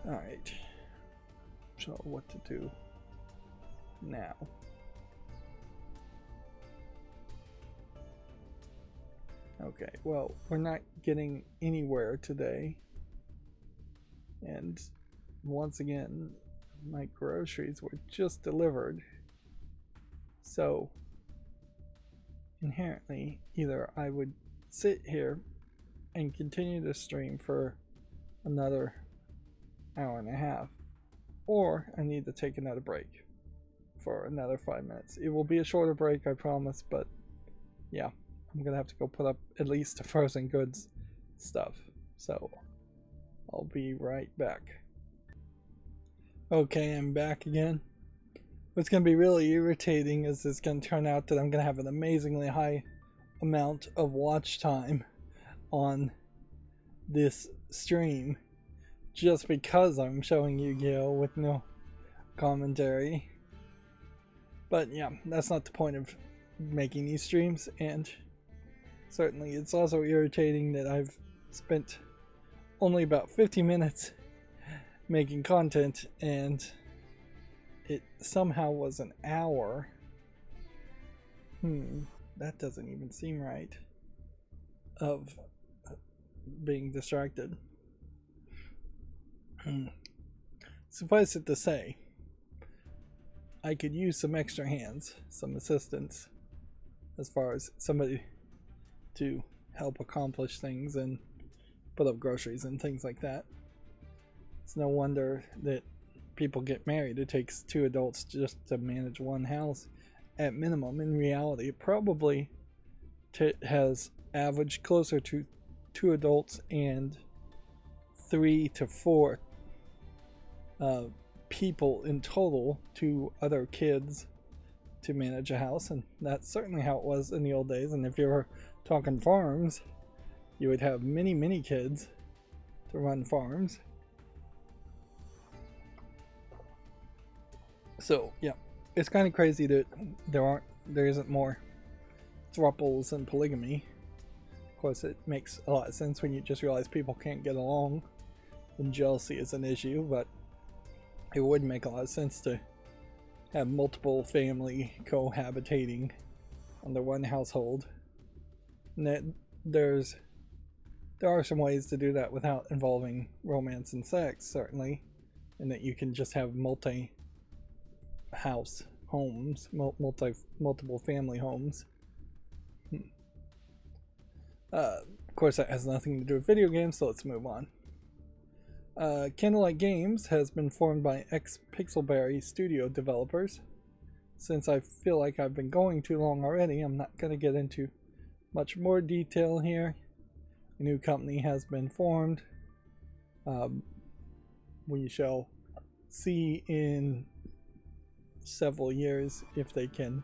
Alright, so what to do now? Okay, well, we're not getting anywhere today, and once again my groceries were just delivered, so inherently either I would sit here and continue to stream for another hour and a half, or I need to take another break for another 5 minutes. It will be a shorter break, I promise, but yeah, I'm gonna have to go put up at least the frozen goods stuff, so I'll be right back. Okay, I'm back again. What's gonna be really irritating is it's gonna turn out that I'm gonna have an amazingly high amount of watch time on this stream just because I'm showing Yu-Gi-Oh! With no commentary. But yeah, that's not the point of making these streams, and certainly it's also irritating that I've spent only about 50 minutes making content and it somehow was an hour. That doesn't even seem right, of being distracted. Suffice it to say, I could use some extra hands, some assistance, as far as somebody to help accomplish things and put up groceries and things like that. It's no wonder that people get married. It takes 2 adults just to manage one house at minimum. In reality, it probably has averaged closer to 2 adults and 3 to 4 people in total, 2 other kids, to manage a house, and that's certainly how it was in the old days. And if you were talking farms, you would have many kids to run farms. So yeah, it's kind of crazy that there isn't more thruples and polygamy. Of course, it makes a lot of sense when you just realize people can't get along and jealousy is an issue, but it would make a lot of sense to have multiple family cohabitating under one household. And that there are some ways to do that without involving romance and sex, certainly, and that you can just have multi-house homes, multiple family homes. Of course, that has nothing to do with video games, so let's move on. Candlelight Games has been formed by ex-Pixelberry studio developers. Since I feel like I've been going too long already, I'm not going to get into much more detail here. A new company has been formed. We shall see in several years if they can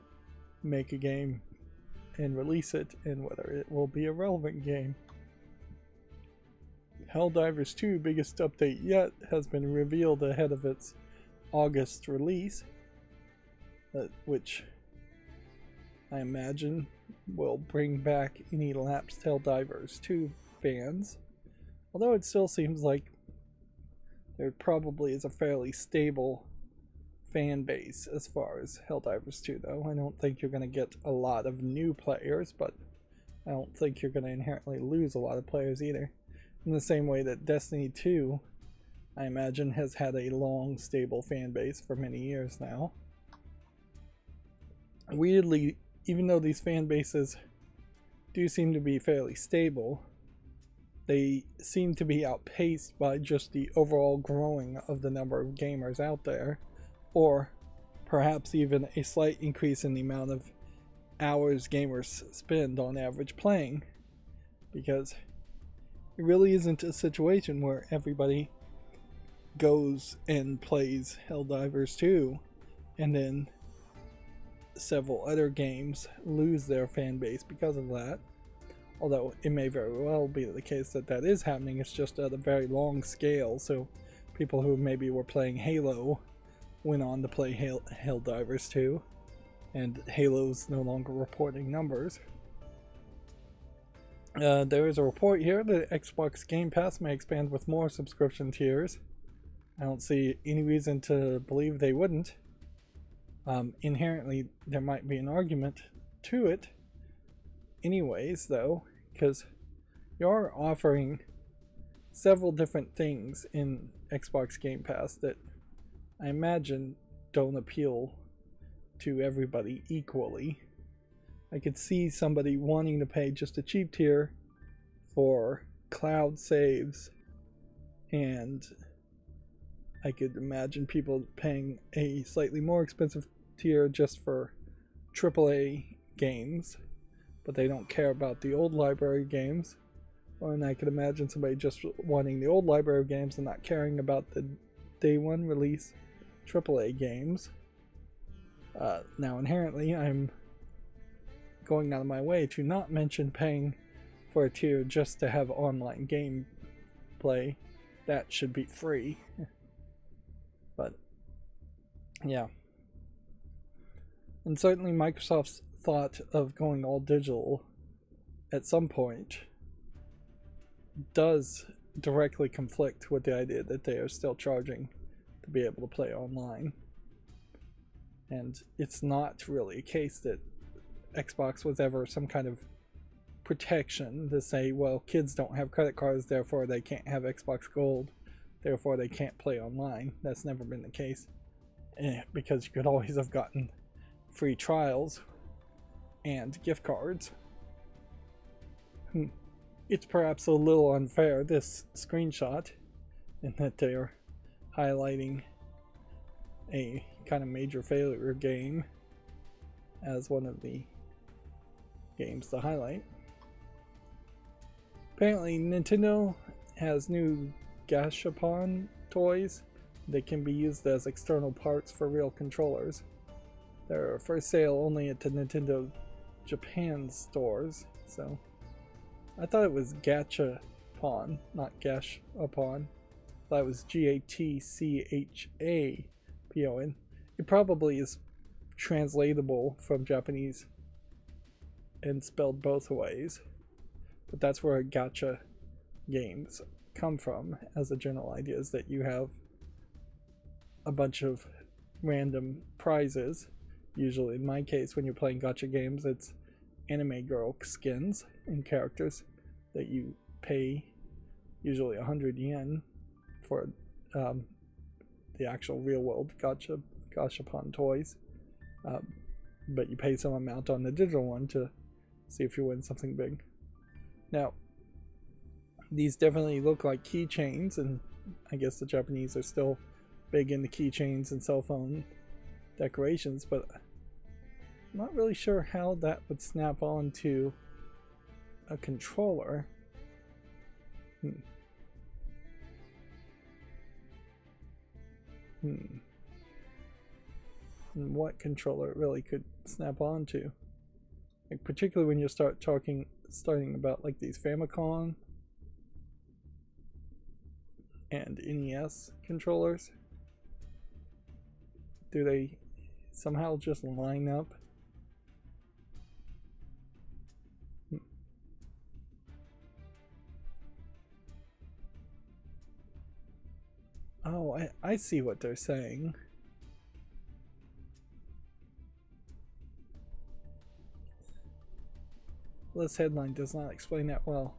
make a game and release it, and whether it will be a relevant game. Helldivers 2, biggest update yet, has been revealed ahead of its August release, which I imagine will bring back any lapsed Helldivers 2 fans. Although it still seems like there probably is a fairly stable fan base as far as Helldivers 2, though. I don't think you're going to get a lot of new players, but I don't think you're going to inherently lose a lot of players either. In the same way that Destiny 2, I imagine, has had a long, stable fan base for many years now. Weirdly, even though these fan bases do seem to be fairly stable, they seem to be outpaced by just the overall growing of the number of gamers out there, or perhaps even a slight increase in the amount of hours gamers spend on average playing, because it really isn't a situation where everybody goes and plays Helldivers 2 and then several other games lose their fan base because of that. Although it may very well be the case that that is happening, it's just at a very long scale, so people who maybe were playing Halo went on to play Helldivers 2, and Halo's no longer reporting numbers. There is a report here that Xbox Game Pass may expand with more subscription tiers. I don't see any reason to believe they wouldn't. Inherently, there might be an argument to it anyways, though, because you're offering several different things in Xbox Game Pass that I imagine don't appeal to everybody equally. I could see somebody wanting to pay just a cheap tier for cloud saves, and I could imagine people paying a slightly more expensive tier just for AAA games, but they don't care about the old library games. And I could imagine somebody just wanting the old library games and not caring about the day one release AAA games. Now inherently I'm going out of my way to not mention paying for a tier just to have online game play. That should be free. But yeah. And certainly Microsoft's thought of going all digital at some point does directly conflict with the idea that they are still charging to be able to play online. And it's not really a case that Xbox was ever some kind of protection to say, well, kids don't have credit cards, therefore they can't have Xbox Gold, therefore they can't play online. That's never been the case. Because you could always have gotten free trials and gift cards. It's perhaps a little unfair, this screenshot, in that they're highlighting a kind of major failure game as one of the games to highlight. Apparently Nintendo has new gashapon toys that can be used as external parts for real controllers. They're for sale only at the Nintendo Japan stores, so I thought it was gachapon, not gashapon. That was Gatchapon. It probably is translatable from Japanese and spelled both ways, but that's where gacha games come from as a general idea, is that you have a bunch of random prizes. Usually, in my case, when you're playing gacha games, it's anime girl skins and characters that you pay usually 100 yen for the actual real world gachapon toys, but you pay some amount on the digital one to see if you win something big. Now, these definitely look like keychains, and I guess the Japanese are still big into keychains and cell phone decorations, but I'm not really sure how that would snap on to a controller. And what controller it really could snap on to. Like, particularly when you start starting about like these Famicom and NES controllers. Do they somehow just line up? Oh, I see what they're saying. This headline does not explain that well.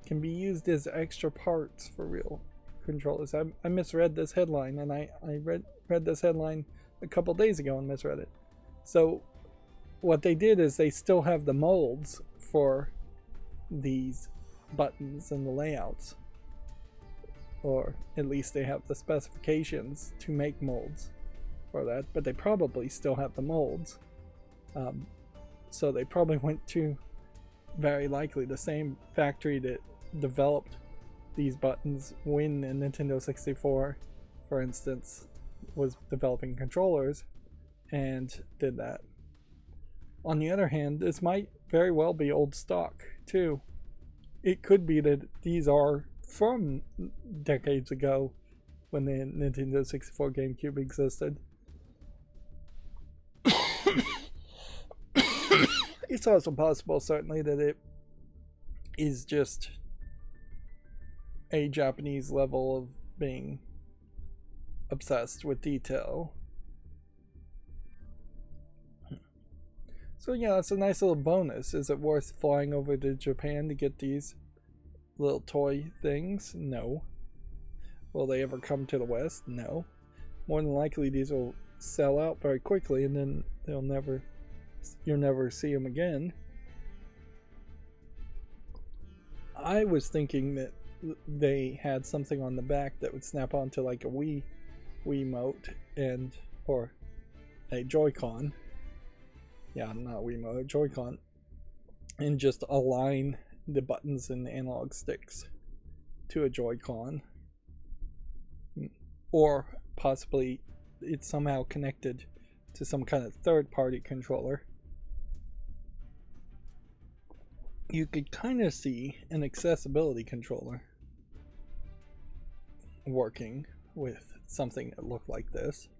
Can be used as extra parts for real controllers. I misread this headline, and I read this headline a couple days ago and misread it. So what they did is they still have the molds for these buttons and the layouts, or at least they have the specifications to make molds for that, but they probably still have the molds. So they probably went to, very likely, the same factory that developed these buttons when the Nintendo 64, for instance, was developing controllers, and did that. On the other hand, this might very well be old stock too. It could be that these are from decades ago when the Nintendo 64 GameCube existed. It's also possible, certainly, that it is just a Japanese level of being obsessed with detail. So yeah, that's a nice little bonus. Is it worth flying over to Japan to get these little toy things? No. Will they ever come to the West? No. More than likely these will sell out very quickly, and then you'll never see them again. I was thinking that they had something on the back that would snap onto like a Wiimote or a Joy-Con. Yeah, not a Wiimote, a Joy-Con, and just align the buttons and the analog sticks to a Joy-Con, or possibly it's somehow connected to some kind of third-party controller. You could kind of see an accessibility controller working with something that looked like this,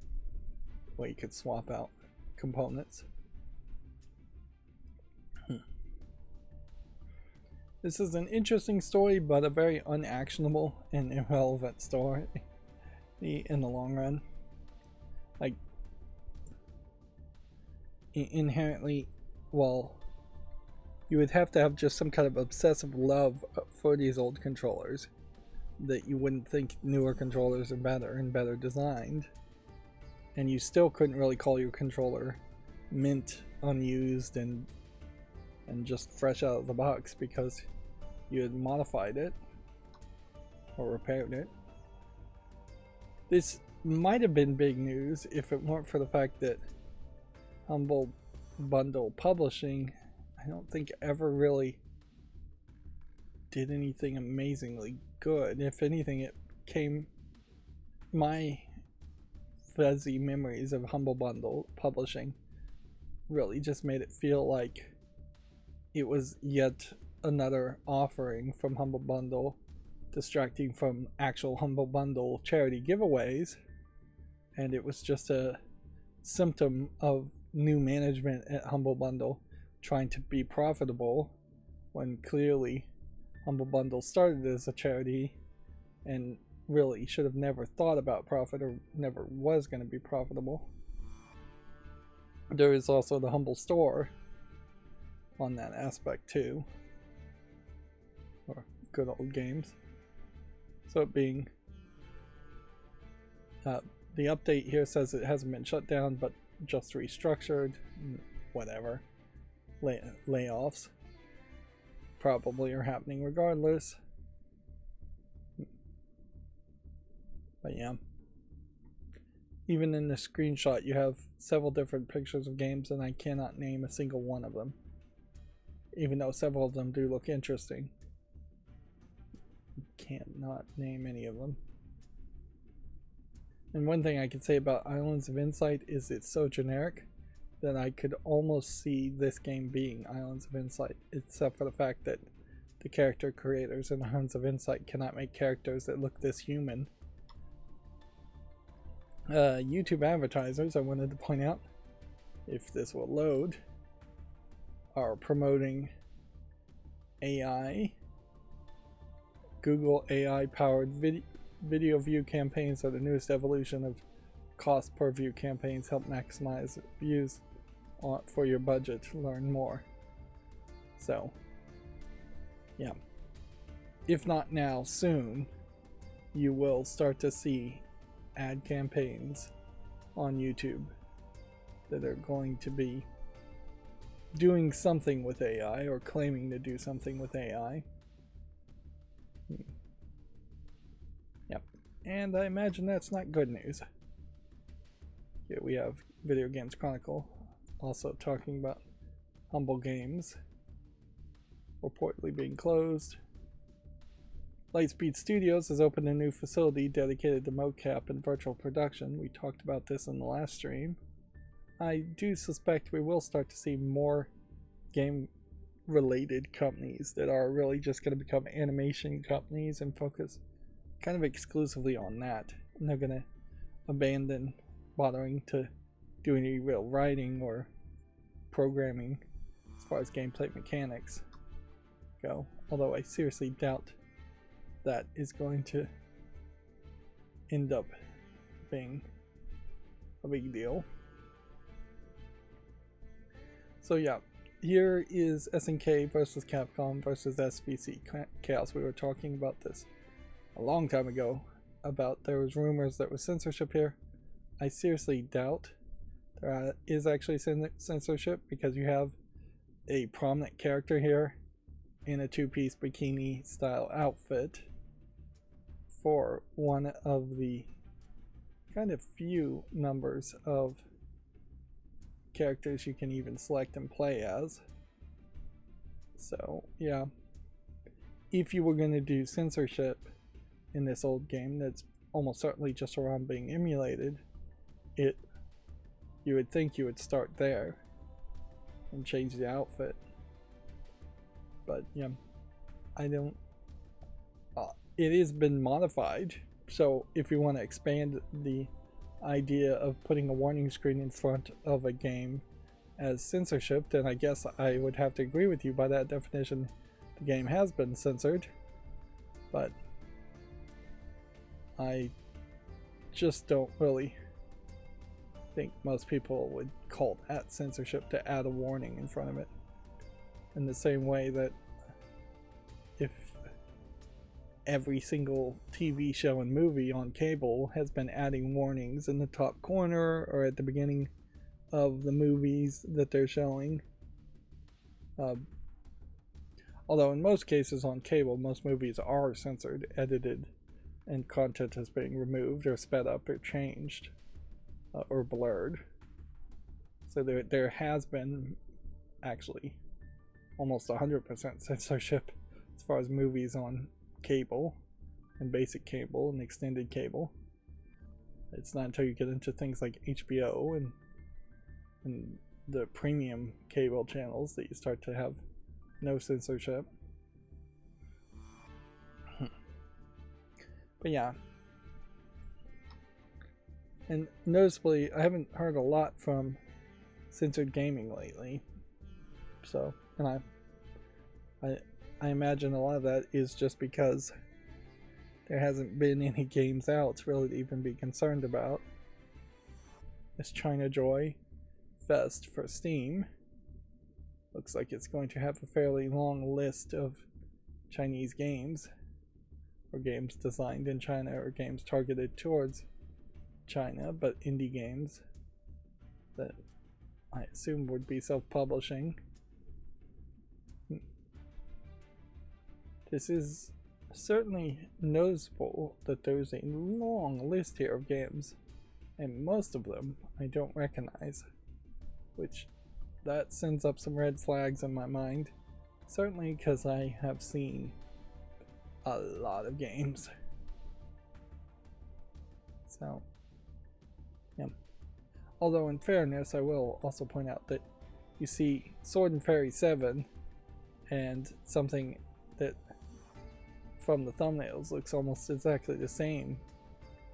where you could swap out components. This is an interesting story, but a very unactionable and irrelevant story in the long run. Like, inherently, well, you would have to have just some kind of obsessive love for these old controllers, that you wouldn't think newer controllers are better and better designed, and you still couldn't really call your controller mint, unused, and just fresh out of the box because you had modified it or repaired it. This might have been big news if it weren't for the fact that Humble Bundle Publishing, I don't think, ever really did anything amazingly good. If anything, it came, my fuzzy memories of Humble Bundle publishing really just made it feel like it was yet another offering from Humble Bundle, distracting from actual Humble Bundle charity giveaways, and it was just a symptom of new management at Humble Bundle trying to be profitable, when clearly Humble Bundle started as a charity and really should have never thought about profit, or never was going to be profitable. There is also the Humble Store on that aspect too, or good old games. So it being the update here says it hasn't been shut down but just restructured. Whatever. Layoffs probably are happening regardless. But yeah, even in the screenshot you have several different pictures of games and I cannot name a single one of them, even though several of them do look interesting. Can't not name any of them. And one thing I can say about Islands of Insight is it's so generic that I could almost see this game being Islands of Insight, except for the fact that the character creators in Islands of Insight cannot make characters that look this human. YouTube advertisers, I wanted to point out, if this will load, are promoting AI. Google AI powered video view campaigns are the newest evolution of cost per view campaigns. Help maximize views for your budget. Learn more. So yeah, if not now, soon you will start to see ad campaigns on YouTube that are going to be doing something with AI, or claiming to do something with AI. Yep, and I imagine that's not good news. Here we have Video Games Chronicle also talking about Humble Games reportedly being closed. Lightspeed Studios has opened a new facility dedicated to mocap and virtual production. We talked about this in the last stream. I do suspect we will start to see more game related companies that are really just going to become animation companies and focus kind of exclusively on that. And they're going to abandon bothering to do any real writing or programming as far as gameplay mechanics go. Although I seriously doubt that is going to end up being a big deal. So yeah, here is SNK versus Capcom versus SVC Chaos. We were talking about this a long time ago, about there was rumors that was censorship here. I seriously doubt there is actually censorship, because you have a prominent character here in a two-piece bikini style outfit for one of the kind of few numbers of characters you can even select and play as. So yeah, if you were going to do censorship in this old game that's almost certainly just around being emulated, you would think you would start there and change the outfit. But yeah, I don't. It has been modified, so if you want to expand the idea of putting a warning screen in front of a game as censorship, then I guess I would have to agree with you. By that definition, the game has been censored, but I just don't really think most people would call that censorship to add a warning in front of it, in the same way that if every single TV show and movie on cable has been adding warnings in the top corner or at the beginning of the movies that they're showing. Although in most cases on cable, most movies are censored, edited, and content is being removed or sped up or changed or blurred. So there has been actually almost 100% censorship as far as movies on cable and basic cable and extended cable. It's not until you get into things like HBO and the premium cable channels that you start to have no censorship. But yeah. And noticeably, I haven't heard a lot from censored gaming lately. So, and I imagine a lot of that is just because there hasn't been any games out really to even be concerned about. This China Joy Fest for Steam looks like it's going to have a fairly long list of Chinese games, or games designed in China, or games targeted towards China, but indie games that I assume would be self-publishing. This is certainly noticeable that there's a long list here of games, and most of them I don't recognize, which that sends up some red flags in my mind, certainly because I have seen a lot of games. So yeah. Although in fairness, I will also point out that you see Sword and Fairy 7 and something that from the thumbnails looks almost exactly the same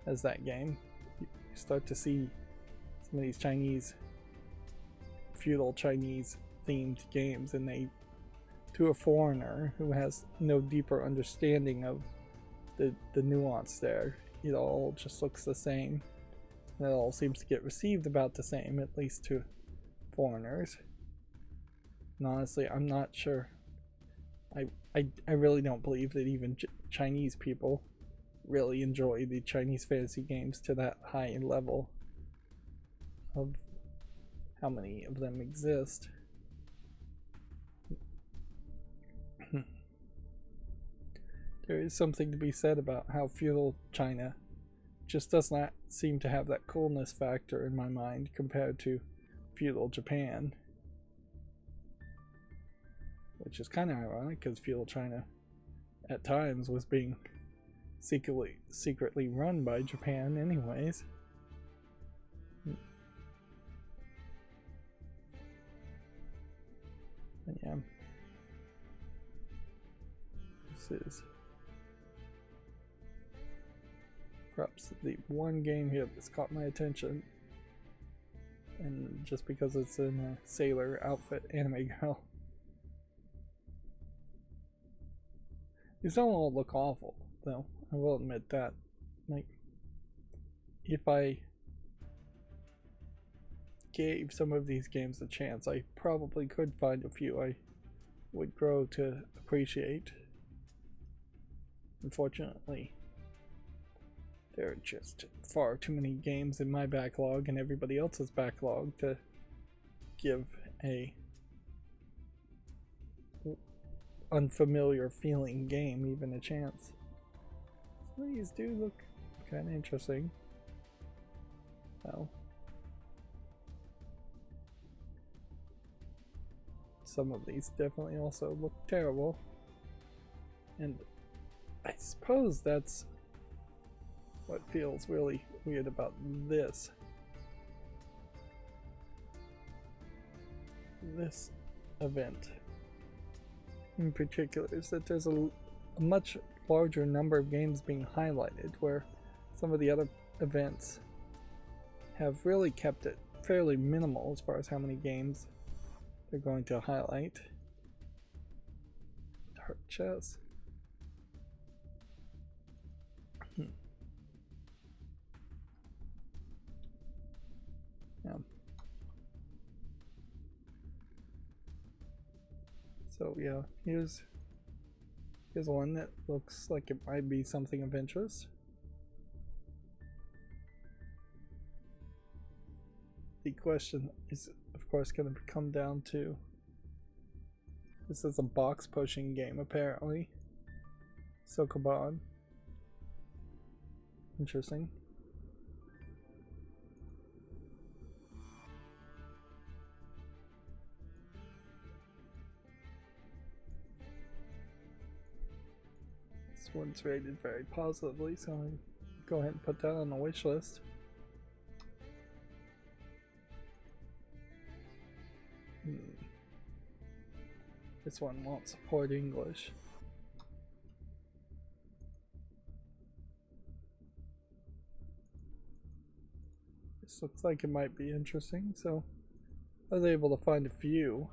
as that game. You start to see some of these Chinese, feudal Chinese themed games, and they, to a foreigner who has no deeper understanding of the nuance there, it all just looks the same. And it all seems to get received about the same, at least to foreigners. And honestly, I'm not sure. I really don't believe that even Chinese people really enjoy the Chinese fantasy games to that high level of how many of them exist. There is something to be said about how feudal China just does not seem to have that coolness factor in my mind compared to feudal Japan. Which is kind of ironic because feudal China at times was being secretly run by Japan anyways. But yeah. This is perhaps the one game here that's caught my attention. And just because it's in a sailor outfit anime girl. These don't all look awful, though. I will admit that. Like, if I gave some of these games a chance, I probably could find a few I would grow to appreciate. Unfortunately, there are just far too many games in my backlog and everybody else's backlog to give a unfamiliar feeling game even a chance. Some of these do look kind of interesting. Well, some of these definitely also look terrible, and I suppose that's what feels really weird about this event in particular, is that there's a much larger number of games being highlighted, where some of the other events have really kept it fairly minimal as far as how many games they're going to highlight. Dark chess. Yeah. So yeah, here's one that looks like it might be something of interest. The question is, of course, going to come down to, this is a box pushing game apparently. Sokoban. Interesting. This one's rated very positively, so I'm going to go ahead and put that on the wish list. This one won't support English. This looks like it might be interesting, so I was able to find a few.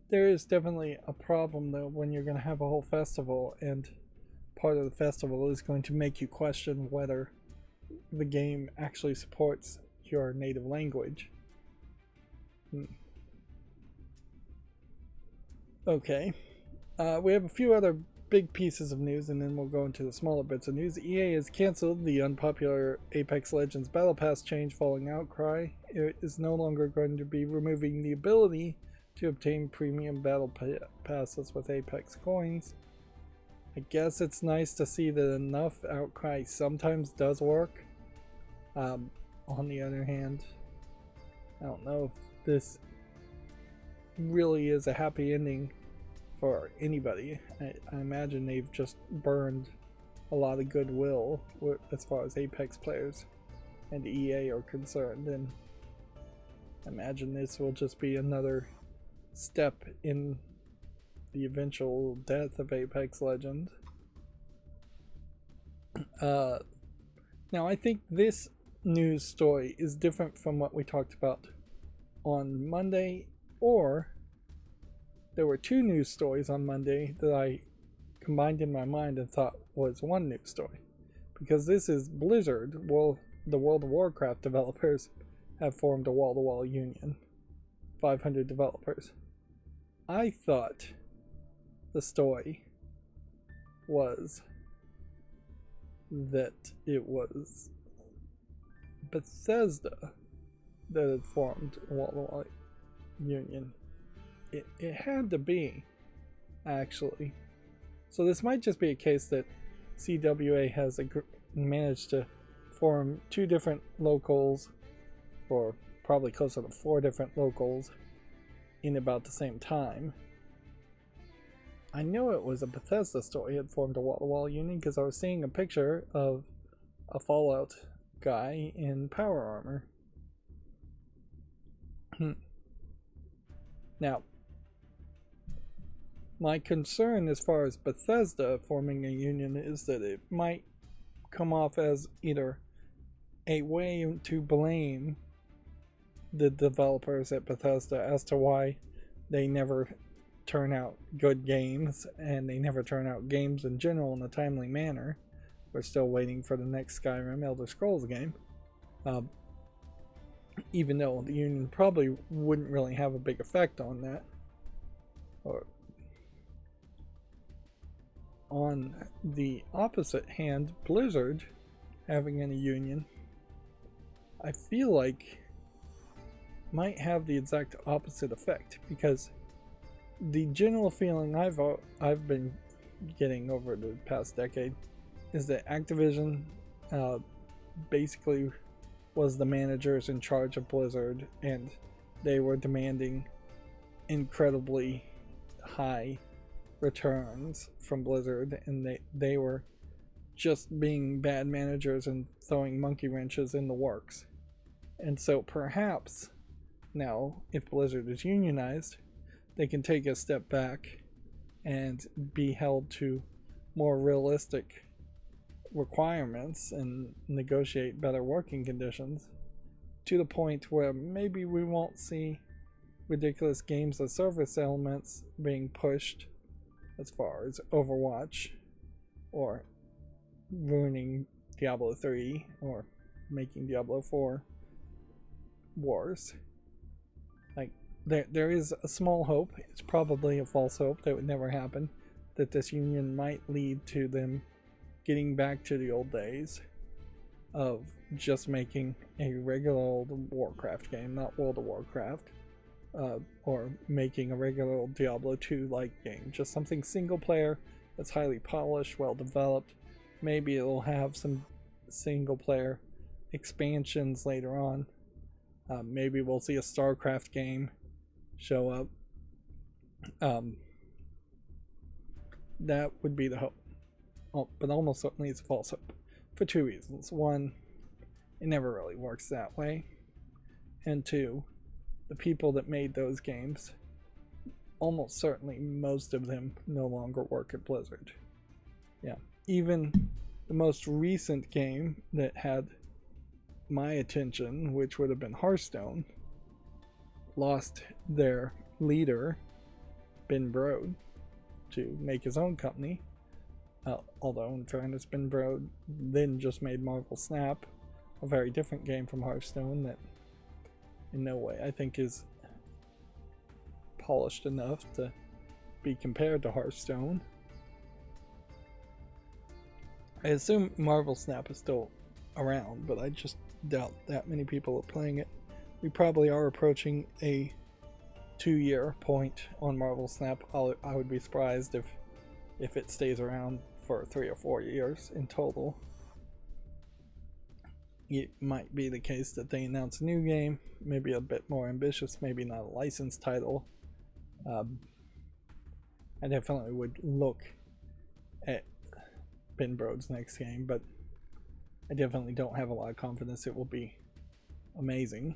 There is definitely a problem though when you're going to have a whole festival, and part of the festival is going to make you question whether the game actually supports your native language. Okay, we have a few other big pieces of news, and then we'll go into the smaller bits of news. EA has canceled the unpopular Apex Legends Battle Pass change following outcry. It is no longer going to be removing the ability to obtain premium battle passes with Apex coins. I guess it's nice to see that enough outcry sometimes does work. On the other hand, I don't know if this really is a happy ending for anybody. I imagine they've just burned a lot of goodwill as far as Apex players and EA are concerned, and I imagine this will just be another step in the eventual death of Apex Legends. Now I think this news story is different from what we talked about on Monday, or there were two news stories on Monday that I combined in my mind and thought was one news story. Because this is Blizzard, well, the World of Warcraft developers have formed a wall-to-wall union. 500 developers. I thought the story was that it was Bethesda that had formed a wall-to-wall union. It had to be, actually. So this might just be a case that CWA has managed to form two different locals, or probably closer to 4 different locals, in about the same time. I know it was a Bethesda story had formed a wall-to-wall union because I was seeing a picture of a Fallout guy in power armor. Now, my concern as far as Bethesda forming a union is that it might come off as either a way to blame the developers at Bethesda as to why they never turn out good games, and they never turn out games in general in a timely manner. We're still waiting for the next Skyrim Elder Scrolls game. Even though the union probably wouldn't really have a big effect on that. Or on the opposite hand, Blizzard having any union, I feel like might have the exact opposite effect, because the general feeling I've been getting over the past decade is that Activision basically was the managers in charge of Blizzard, and they were demanding incredibly high returns from Blizzard, and they were just being bad managers and throwing monkey wrenches in the works. And so perhaps now, if Blizzard is unionized, they can take a step back and be held to more realistic requirements and negotiate better working conditions, to the point where maybe we won't see ridiculous games as service elements being pushed as far as Overwatch, or ruining Diablo 3, or making Diablo 4 worse. Like, there is a small hope, it's probably a false hope that would never happen, that this union might lead to them getting back to the old days of just making a regular old Warcraft game, not World of Warcraft, or making a regular old Diablo 2 like game, just something single player that's highly polished, well developed. Maybe it'll have some single player expansions later on. Maybe we'll see a StarCraft game show up. That would be the hope. Oh, but almost certainly it's a false hope. For two reasons. One, it never really works that way. And two, the people that made those games, almost certainly most of them no longer work at Blizzard. Yeah. Even the most recent game that had my attention, which would have been Hearthstone, lost their leader, Ben Brode, to make his own company. Although, in fairness, Ben Brode then just made Marvel Snap, a very different game from Hearthstone that in no way I think is polished enough to be compared to Hearthstone. I assume Marvel Snap is still around, but I just doubt that many people are playing it. We probably are approaching a 2-year point on Marvel Snap. I would be surprised if it stays around for 3 or 4 years in total. It might be the case that they announce a new game, maybe a bit more ambitious, maybe not a licensed title. I definitely would look at Ben Brode's next game, but I definitely don't have a lot of confidence it will be amazing.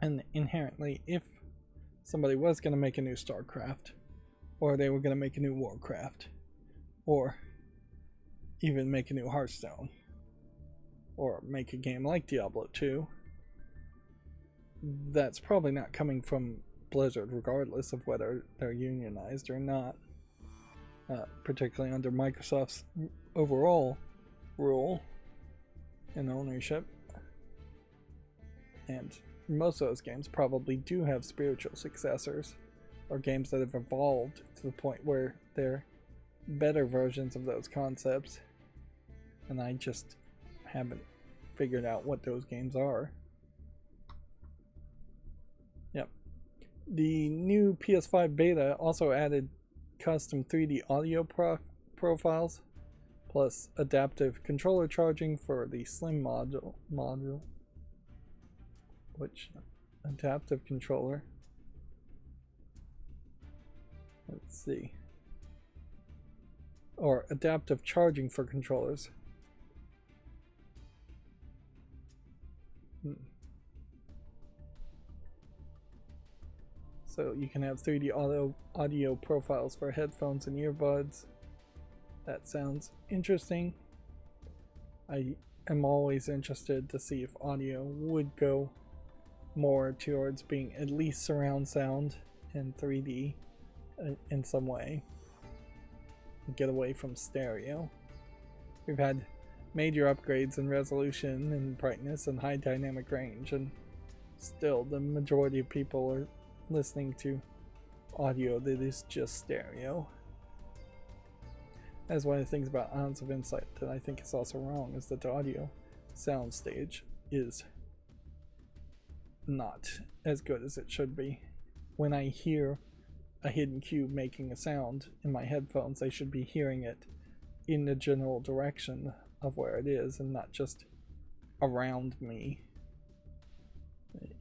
And inherently, if somebody was going to make a new StarCraft, or they were going to make a new Warcraft, or even make a new Hearthstone, or make a game like Diablo 2, that's probably not coming from Blizzard, regardless of whether they're unionized or not. Particularly under Microsoft's overall rule and ownership. And most of those games probably do have spiritual successors, or games that have evolved to the point where they're better versions of those concepts, and I just haven't figured out what those games are. Yep. The new PS5 beta also added custom 3D audio profiles, plus adaptive controller charging for the Slim module. Which adaptive controller? Let's see. Or adaptive charging for controllers. So you can have 3D audio profiles for headphones and earbuds. That sounds interesting. I am always interested to see if audio would go more towards being at least surround sound and 3D in some way. Get away from stereo. We've had major upgrades in resolution and brightness and high dynamic range, and still the majority of people are listening to audio that is just stereo. That's one of the things about Ounce of Insight that I think is also wrong, is that the audio soundstage is not as good as it should be. When I hear a hidden cube making a sound in my headphones, I should be hearing it in the general direction of where it is and not just around me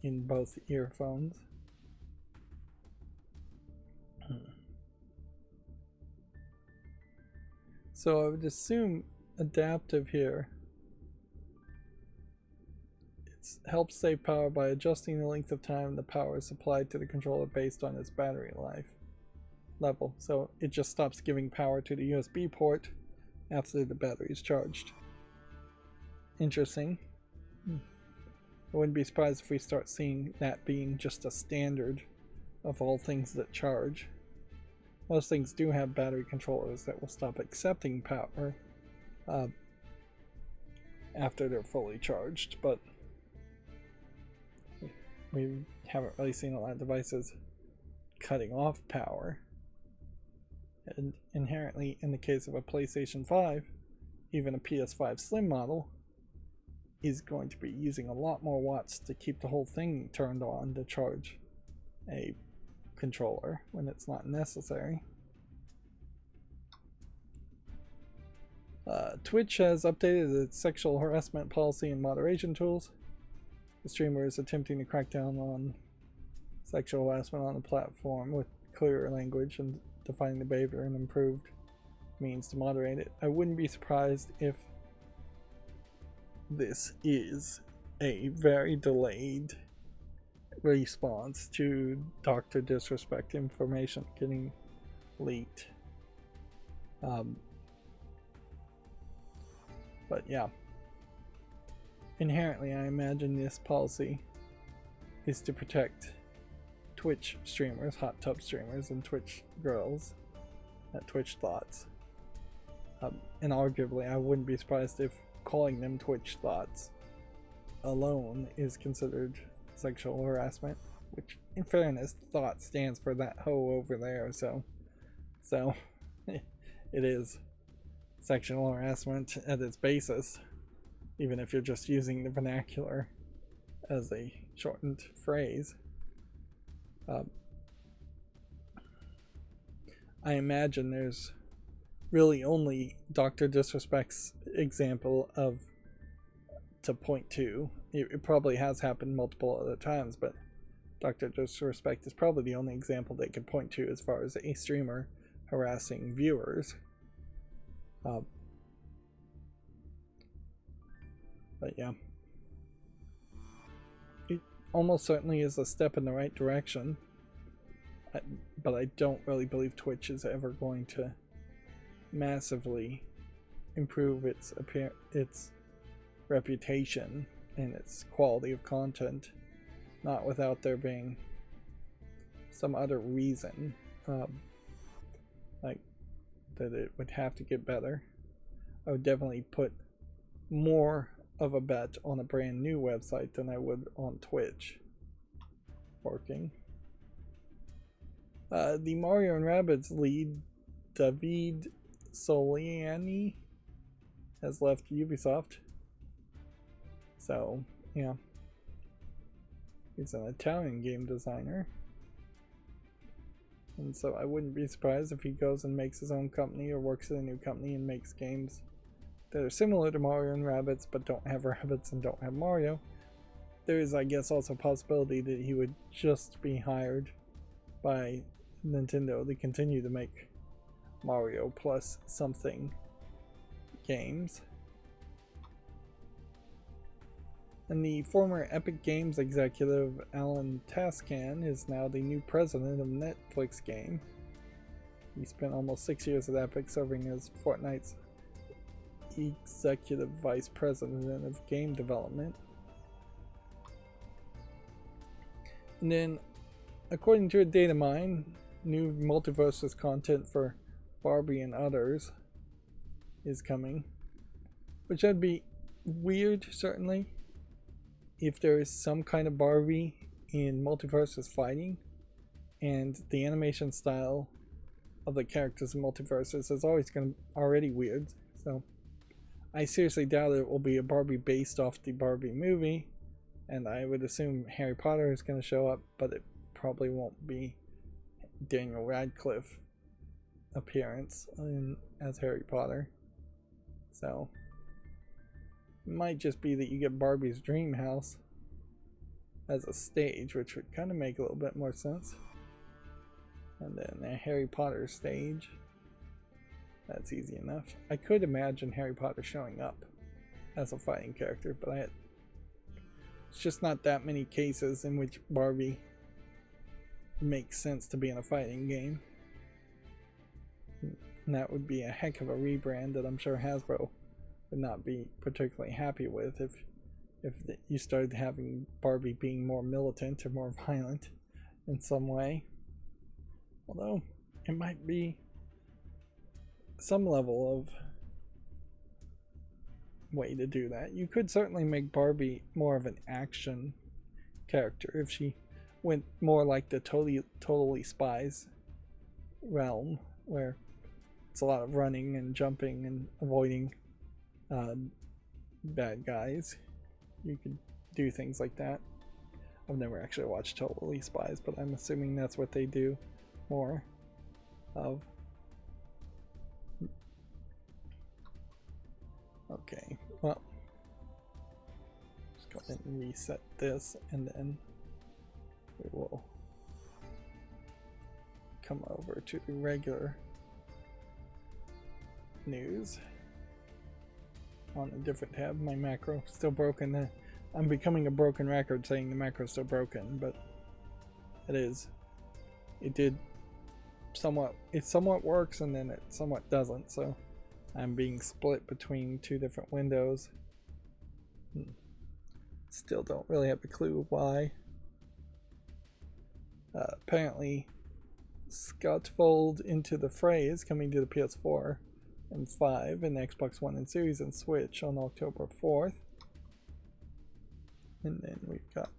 in both earphones. So I would assume adaptive here. It helps save power by adjusting the length of time the power is supplied to the controller based on its battery life level. So it just stops giving power to the USB port after the battery is charged. Interesting. I wouldn't be surprised if we start seeing that being just a standard of all things that charge. Most things do have battery controllers that will stop accepting power after they're fully charged, but we haven't really seen a lot of devices cutting off power. And inherently, in the case of a PlayStation 5, even a PS5 Slim model is going to be using a lot more watts to keep the whole thing turned on to charge a controller when it's not necessary. Twitch has updated its sexual harassment policy and moderation tools. The streamer is attempting to crack down on sexual harassment on the platform with clearer language and defining the behavior and improved means to moderate it. I wouldn't be surprised if this is a very delayed response to Dr. Disrespect information getting leaked. But yeah, inherently I imagine this policy is to protect Twitch streamers, hot tub streamers, and Twitch girls, Twitch thoughts. And arguably I wouldn't be surprised if calling them Twitch thoughts alone is considered sexual harassment, which in fairness, thought stands for that hoe over there, so it is sexual harassment at its basis, even if you're just using the vernacular as a shortened phrase. I imagine there's really only Dr. Disrespect's example to point to. It probably has happened multiple other times, but Dr. Disrespect is probably the only example they could point to as far as a streamer harassing viewers. But yeah, it almost certainly is a step in the right direction, but I don't really believe Twitch is ever going to massively improve its reputation and its quality of content, not without there being some other reason, like that it would have to get better. I would definitely put more of a bet on a brand new website than I would on Twitch working. The Mario and Rabbids lead, David Soliani, has left Ubisoft. So, yeah. He's an Italian game designer. And so I wouldn't be surprised if he goes and makes his own company or works at a new company and makes games that are similar to Mario and Rabbids but don't have Rabbids and don't have Mario. There is, I guess, also a possibility that he would just be hired by Nintendo to continue to make Mario plus something games. And the former Epic Games executive Alan Tascan is now the new president of Netflix Game. He spent almost 6 years at Epic, serving as Fortnite's executive vice president of game development. And then, according to a data mine, new multiverses content for Barbie and others is coming, which would be weird, certainly, if there is some kind of Barbie in multiverses fighting, and the animation style of the characters in multiverses is already weird. So I seriously doubt it will be a Barbie based off the Barbie movie, and I would assume Harry Potter is going to show up, but it probably won't be Daniel Radcliffe appearance as Harry Potter. So it might just be that you get Barbie's dream house as a stage, which would kind of make a little bit more sense. And then a Harry Potter stage. That's easy enough. I could imagine Harry Potter showing up as a fighting character, but it's just not that many cases in which Barbie makes sense to be in a fighting game. And that would be a heck of a rebrand that I'm sure Hasbro would not be particularly happy with if you started having Barbie being more militant or more violent in some way. Although it might be some level of way to do that. You could certainly make Barbie more of an action character if she went more like the Totally Spies realm, where it's a lot of running and jumping and avoiding bad guys. You could do things like that. I've never actually watched Totally Spies, but I'm assuming that's what they do more of. Okay, well, just go ahead and reset this, and then we will come over to the regular news on a different tab. My macro still broken. I'm becoming a broken record saying the macro's still broken, but it is. It did somewhat. It somewhat works and then it somewhat doesn't. So I'm being split between two different windows. Still don't really have a clue why. Apparently, Scotfold Into the Fray is coming to the PS4 and 5 and Xbox One and Series and Switch on October 4th. And then we've got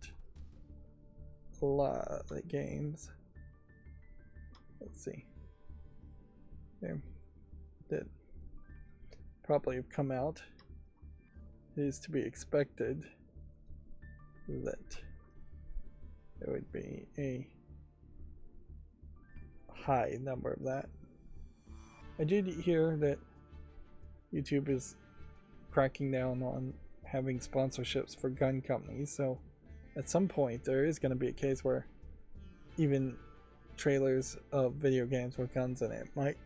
a lot of games. Let's see. There. That probably have come out. It is to be expected that there would be a high number of that. I did hear that YouTube is cracking down on having sponsorships for gun companies, so at some point there is going to be a case where even trailers of video games with guns in it might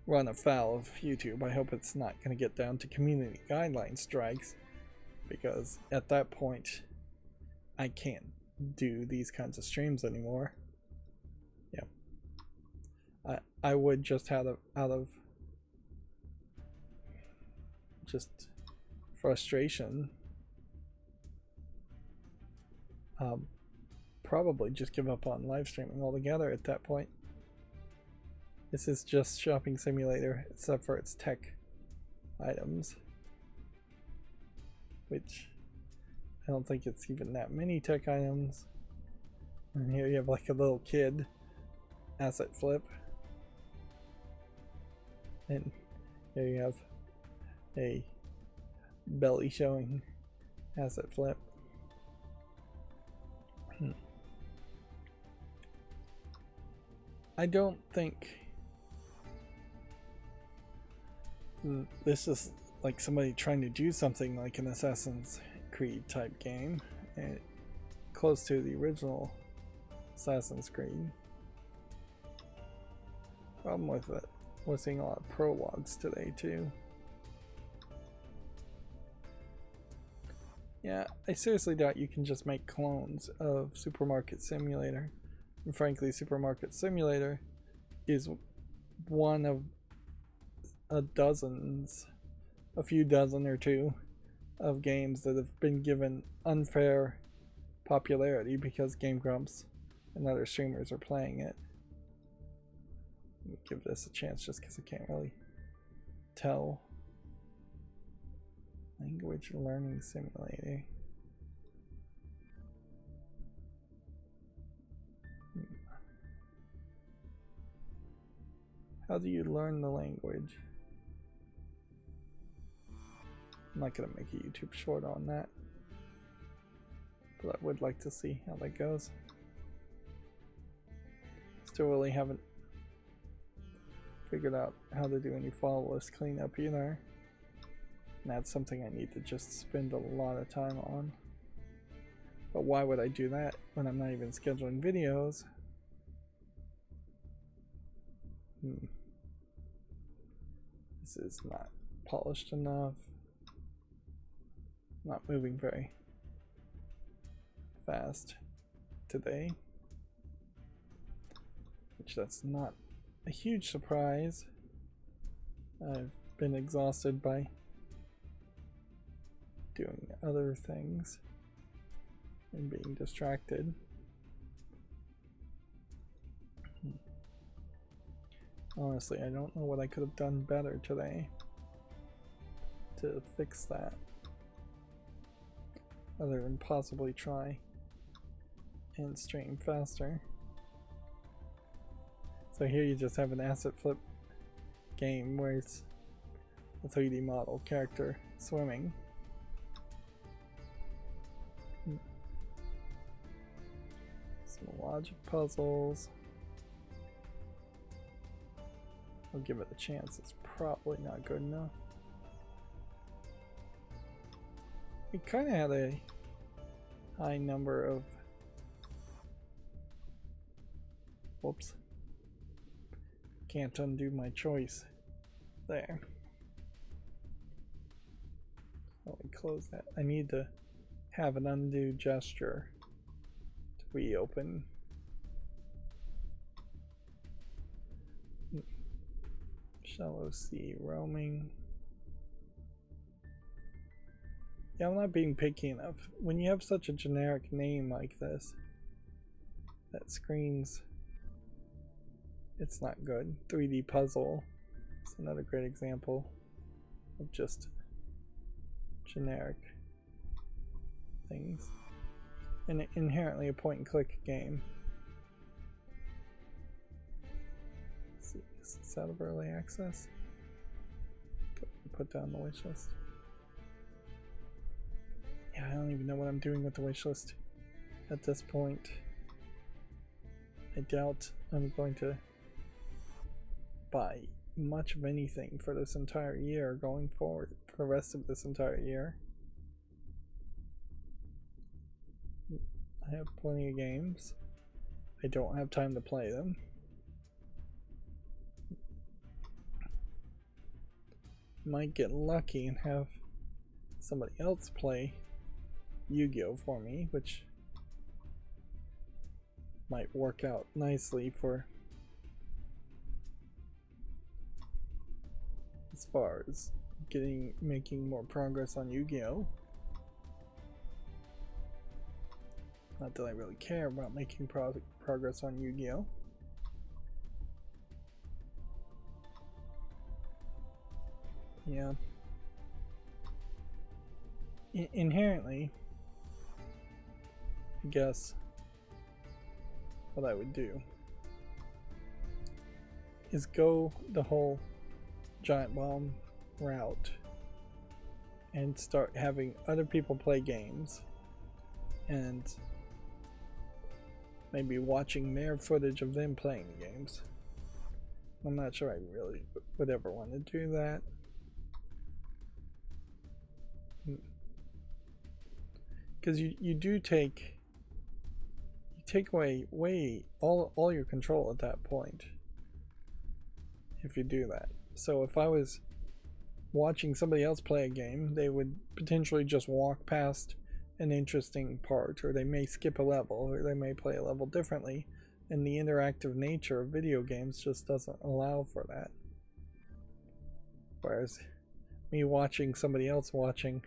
run afoul of YouTube. I hope it's not going to get down to community guideline strikes, because at that point I can't do these kinds of streams anymore. Yeah, I would just out of just frustration probably just give up on live streaming altogether at that point. This is just shopping simulator except for its tech items, which I don't think it's even that many tech items. And here you have like a little kid asset flip, and here you have a belly showing asset flip. I don't think this is like somebody trying to do something like an Assassin's Creed type game, and close to the original Assassin's Creed. Problem with it, we're seeing a lot of prologues today too. Yeah, I seriously doubt you can just make clones of Supermarket Simulator. And frankly, Supermarket Simulator is one of a few dozen or two of games that have been given unfair popularity because Game Grumps and other streamers are playing it. Let me give this a chance just because I can't really tell. Language Learning Simulator. How do you learn the language? I'm not going to make a YouTube short on that, but I would like to see how that goes. Still really haven't figured out how to do any follow list cleanup either. And that's something I need to just spend a lot of time on. But why would I do that when I'm not even scheduling videos? This is not polished enough. Not moving very fast today. Which that's not a huge surprise. I've been exhausted by doing other things and being distracted. Honestly, I don't know what I could have done better today to fix that, other than possibly try and stream faster. So here you just have an asset flip game where it's a 3D model character swimming. Some logic puzzles. I'll give it a chance. It's probably not good enough. It kind of had a high number of can't undo my choice there. Let me close that. I need to have an undo gesture to reopen. Shallow sea roaming. Yeah, I'm not being picky enough. When you have such a generic name like this, that screams it's not good. 3D puzzle is another great example of just generic things. And inherently a point and click game. Let's see, is this out of early access? Put down the wishlist. Yeah, I don't even know what I'm doing with the wishlist at this point. I doubt I'm going to buy much of anything for this entire year going forward, for the rest of this entire year. I have plenty of games. I don't have time to play them. Might get lucky and have somebody else play Yu-Gi-Oh for me, which might work out nicely for as far as making more progress on Yu-Gi-Oh. Not that I really care about making progress on Yu-Gi-Oh. Yeah. Inherently, I guess what I would do is go the whole giant bomb route and start having other people play games and maybe watching their footage of them playing the games. I'm not sure I really would ever want to do that. Because you do take away all your control at that point if you do that. So if I was watching somebody else play a game, they would potentially just walk past an interesting part, or they may skip a level, or they may play a level differently, and the interactive nature of video games just doesn't allow for that. Whereas me watching somebody else watching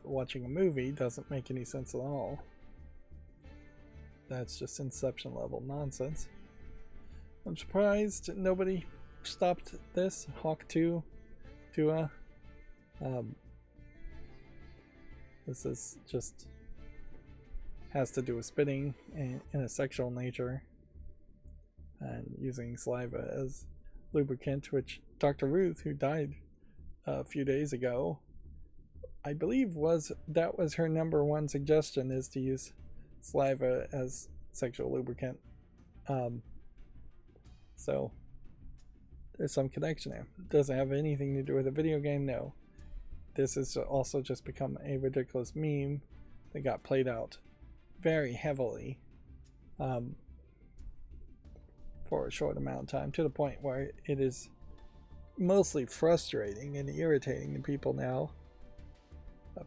watching a movie doesn't make any sense at all. That's just Inception level nonsense. I'm surprised nobody stopped this. Hawk 2 Dua. This is just has to do with spitting in a sexual nature and using saliva as lubricant, which Dr. Ruth, who died a few days ago, I believe was her #1 suggestion, is to use saliva as sexual lubricant. So there's some connection there. Doesn't have anything to do with a video game, no. This has also just become a ridiculous meme that got played out very heavily for a short amount of time, to the point where it is mostly frustrating and irritating to people now,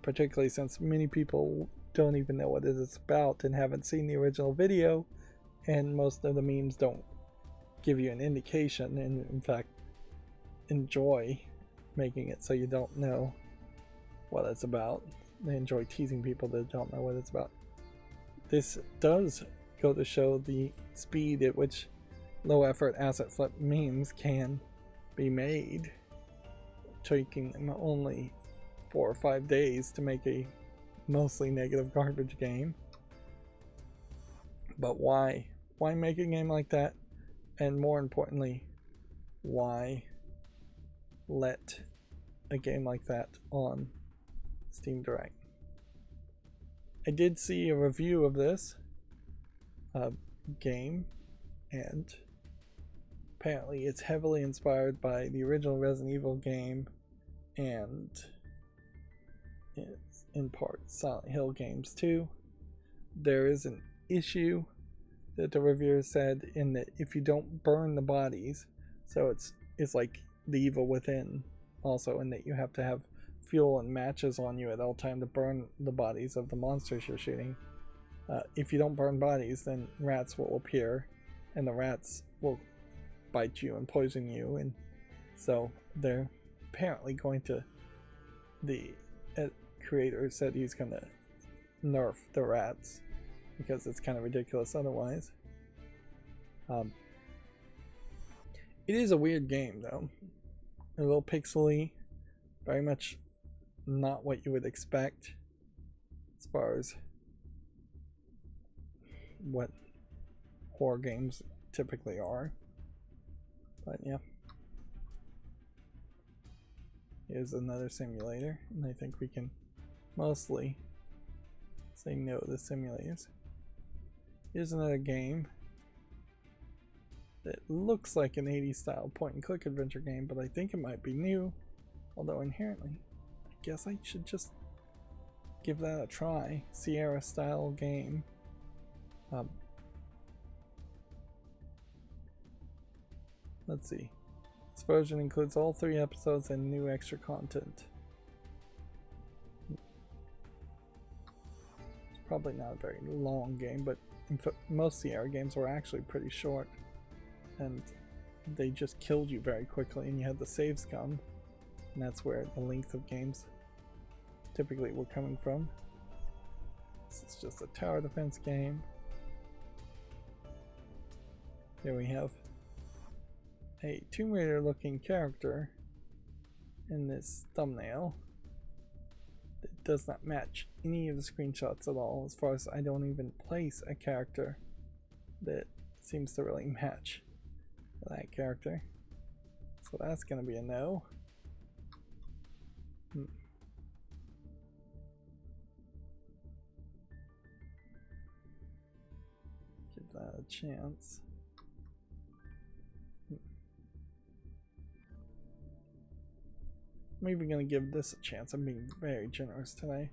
particularly since many people don't even know what it is about and haven't seen the original video, and most of the memes don't give you an indication, and in fact enjoy making it so you don't know what it's about. They enjoy teasing people that don't know what it's about. This does go to show the speed at which low effort asset flip memes can be made, taking them only 4 or 5 days to make a mostly negative garbage game. But why make a game like that? And more importantly, why let a game like that on Steam Direct? I did see a review of this game, and apparently it's heavily inspired by the original Resident Evil game, and it's in part Silent Hill games too. There is an issue that the reviewer said in that if you don't burn the bodies, so it's like the evil within also, in that you have to have fuel and matches on you at all time to burn the bodies of the monsters you're shooting. If you don't burn bodies, then rats will appear, and the rats will bite you and poison you, and so they're apparently going to, the creator said he's going to nerf the rats because it's kind of ridiculous otherwise. It is a weird game though, a little pixely, very much not what you would expect as far as what horror games typically are, but yeah. Here's another simulator, and I think we can mostly say no to the simulators. Here's another game that looks like an 80s style point and click adventure game, but I think it might be new, although inherently I guess I should just give that a try. Sierra style game. Let's see. This version includes all 3 episodes and new extra content. It's probably not a very long game, but most Sierra games were actually pretty short, and they just killed you very quickly, and you had the save scum, and that's where the length of games typically were coming from. This is just a tower defense game. Here we have a Tomb Raider looking character in this thumbnail that does not match any of the screenshots at all. As far as I don't even place a character that seems to really match that character, so that's gonna be a no. Give that a chance. I'm even going to give this a chance. I'm being very generous today.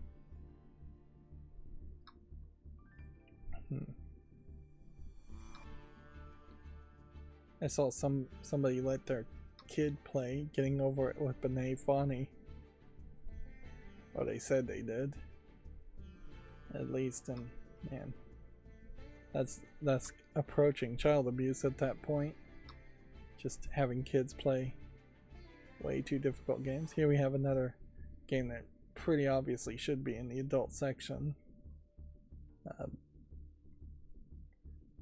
I saw somebody let their kid play Getting Over It with Benet Fani. Or they said they did. At least, and man, that's approaching child abuse at that point. Just having kids play way too difficult games. Here we have another game that pretty obviously should be in the adult section.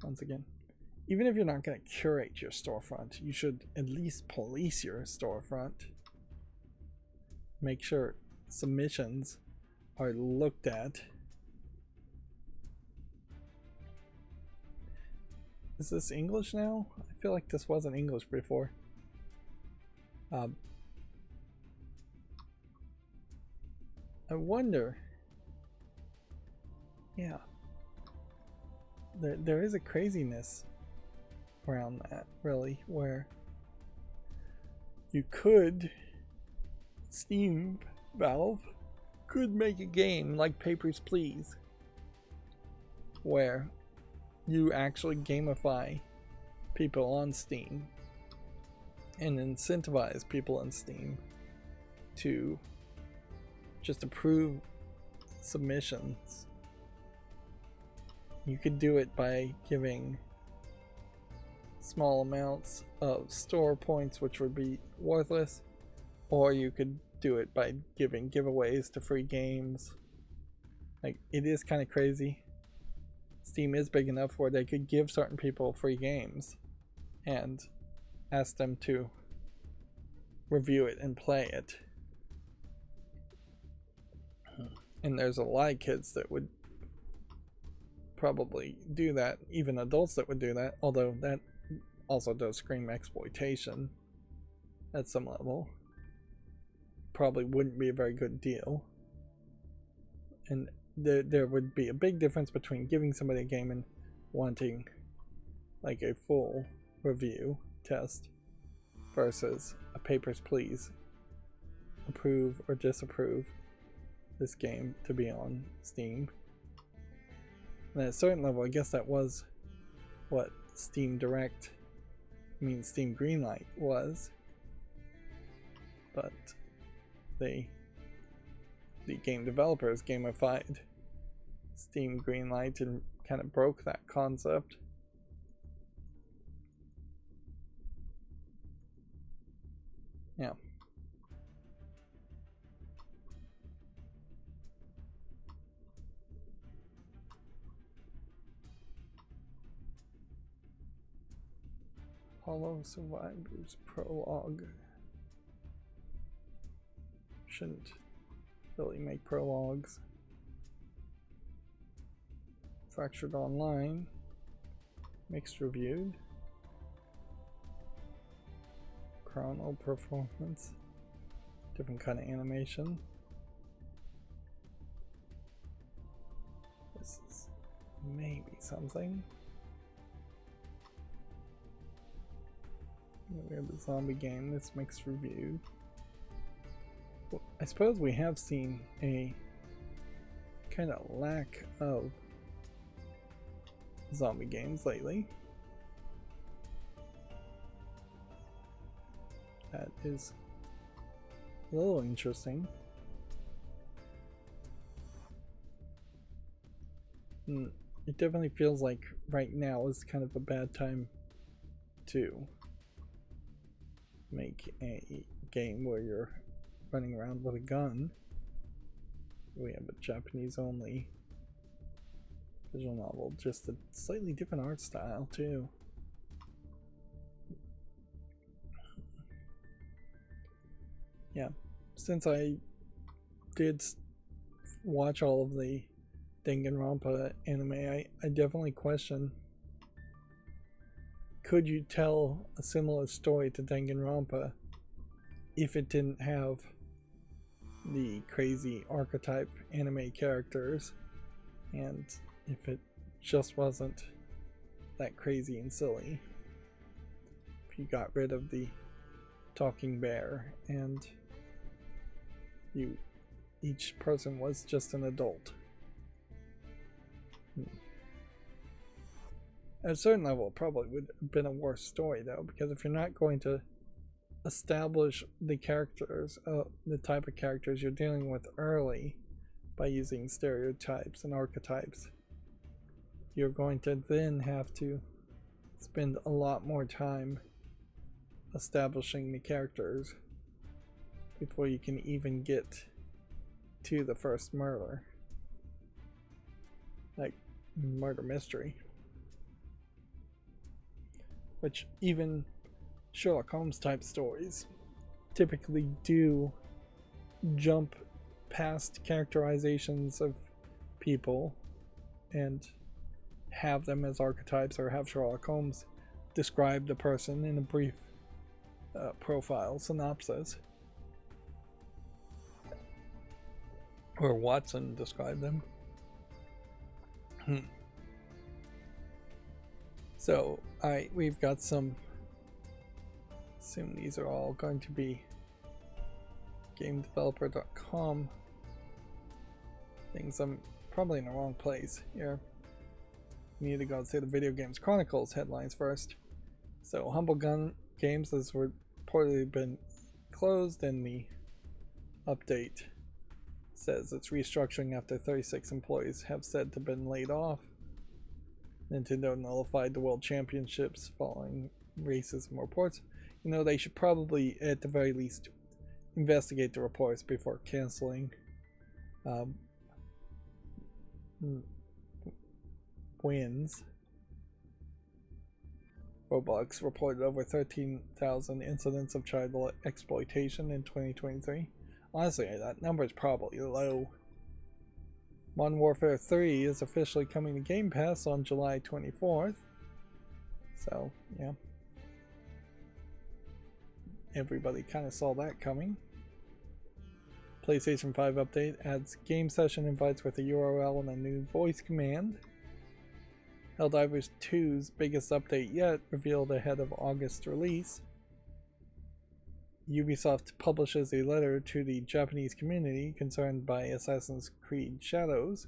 Once again, even if you're not going to curate your storefront, you should at least police your storefront. Make sure submissions are looked at. Is this English now? I feel like this wasn't English before. I wonder. Yeah. There is a craziness around that, really, where you could, Steam, Valve, could make a game like Papers, Please, where you actually gamify people on Steam and incentivize people on Steam to just approve submissions. You could do it by giving small amounts of store points, which would be worthless, or you could do it by giving giveaways to free games. Like, it is kind of crazy. Steam is big enough where they could give certain people free games and ask them to review it and play it. And there's a lot of kids that would probably do that, even adults that would do that, although that also does scream exploitation at some level. Probably wouldn't be a very good deal. And there would be a big difference between giving somebody a game and wanting like a full review test versus a Papers, Please, approve or disapprove this game to be on Steam. And at a certain level, I guess that was what Steam Greenlight was. But the game developers gamified Steam Greenlight and kind of broke that concept. Yeah. Hollow Survivors Prologue. Shouldn't really make prologues. Fractured Online. Mixed reviewed. Chrono Performance. Different kind of animation. This is maybe something. We have the zombie game that's mixed reviewed. Well, I suppose we have seen a kind of lack of zombie games lately. That is a little interesting. It definitely feels like right now is kind of a bad time to make a game where you're running around with a gun. We have a Japanese only visual novel, just a slightly different art style too. Yeah, since I did watch all of the Danganronpa anime, I definitely question, could you tell a similar story to Danganronpa if it didn't have the crazy archetype anime characters, and if it just wasn't that crazy and silly? If you got rid of the talking bear and each person was just an adult. At a certain level, it probably would have been a worse story though, because if you're not going to establish the characters, the type of characters you're dealing with early by using stereotypes and archetypes, you're going to then have to spend a lot more time establishing the characters before you can even get to the first murder, like murder mystery, which even Sherlock Holmes type stories typically do jump past characterizations of people and have them as archetypes, or have Sherlock Holmes describe the person in a brief profile synopsis, or Watson describe them. So we've got some, assume these are all going to be gamedeveloper.com things. I'm probably in the wrong place here. We need to go say the Video Games Chronicles headlines first. So Humble Gun Games has reportedly been closed, and the update says it's restructuring after 36 employees have said to have been laid off. Nintendo nullified the World Championships following racism reports. You know, they should probably at the very least investigate the reports before canceling. Wins. Roblox reported over 13,000 incidents of child exploitation in 2023. Honestly, that number is probably low. Modern Warfare 3 is officially coming to Game Pass on July 24th. So, yeah. Everybody kind of saw that coming. PlayStation 5 update adds game session invites with a URL and a new voice command. Helldivers 2's biggest update yet, revealed ahead of August release. Ubisoft publishes a letter to the Japanese community concerned by Assassin's Creed Shadows.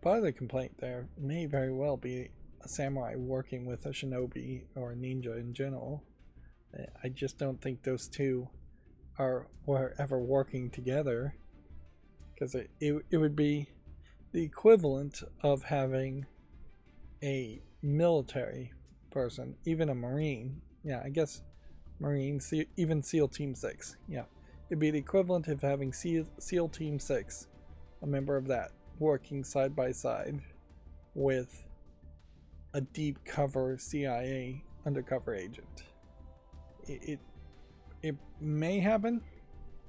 Part of the complaint there may very well be a samurai working with a shinobi or a ninja in general. I just don't think those two were ever working together, because it would be the equivalent of having a military person, even a Marine. Yeah, I guess Marine, even SEAL Team 6. Yeah, it'd be the equivalent of having SEAL Team 6, a member of that, working side by side with a deep cover CIA undercover agent. It may happen.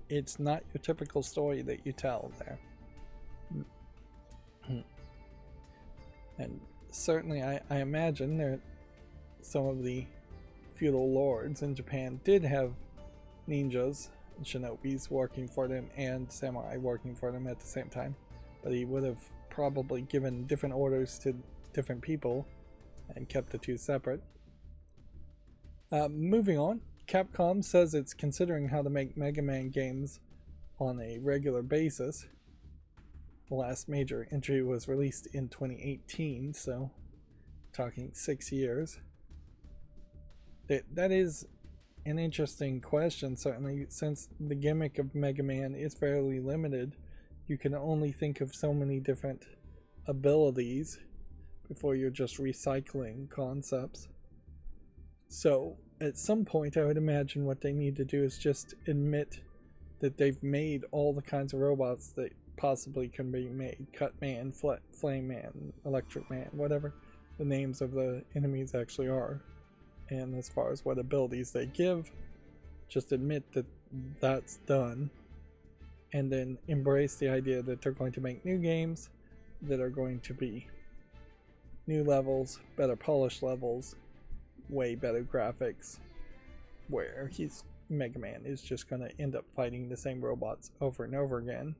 It's not your typical story that you tell there. And certainly I imagine that some of the feudal lords in Japan did have ninjas and shinobis working for them and samurai working for them at the same time, but he would have probably given different orders to different people and kept the two separate. Moving on, Capcom says it's considering how to make Mega Man games on a regular basis. The last major entry was released in 2018, so talking 6 years. That is an interesting question, certainly, since the gimmick of Mega Man is fairly limited. You can only think of so many different abilities before you're just recycling concepts. So at some point I would imagine what they need to do is just admit that they've made all the kinds of robots that possibly can be made. Cut Man, Flame Man, Electric Man, whatever the names of the enemies actually are. And as far as what abilities they give, just admit that that's done. And then embrace the idea that they're going to make new games that are going to be new levels, better polished levels, way better graphics, where Mega Man is just going to end up fighting the same robots over and over again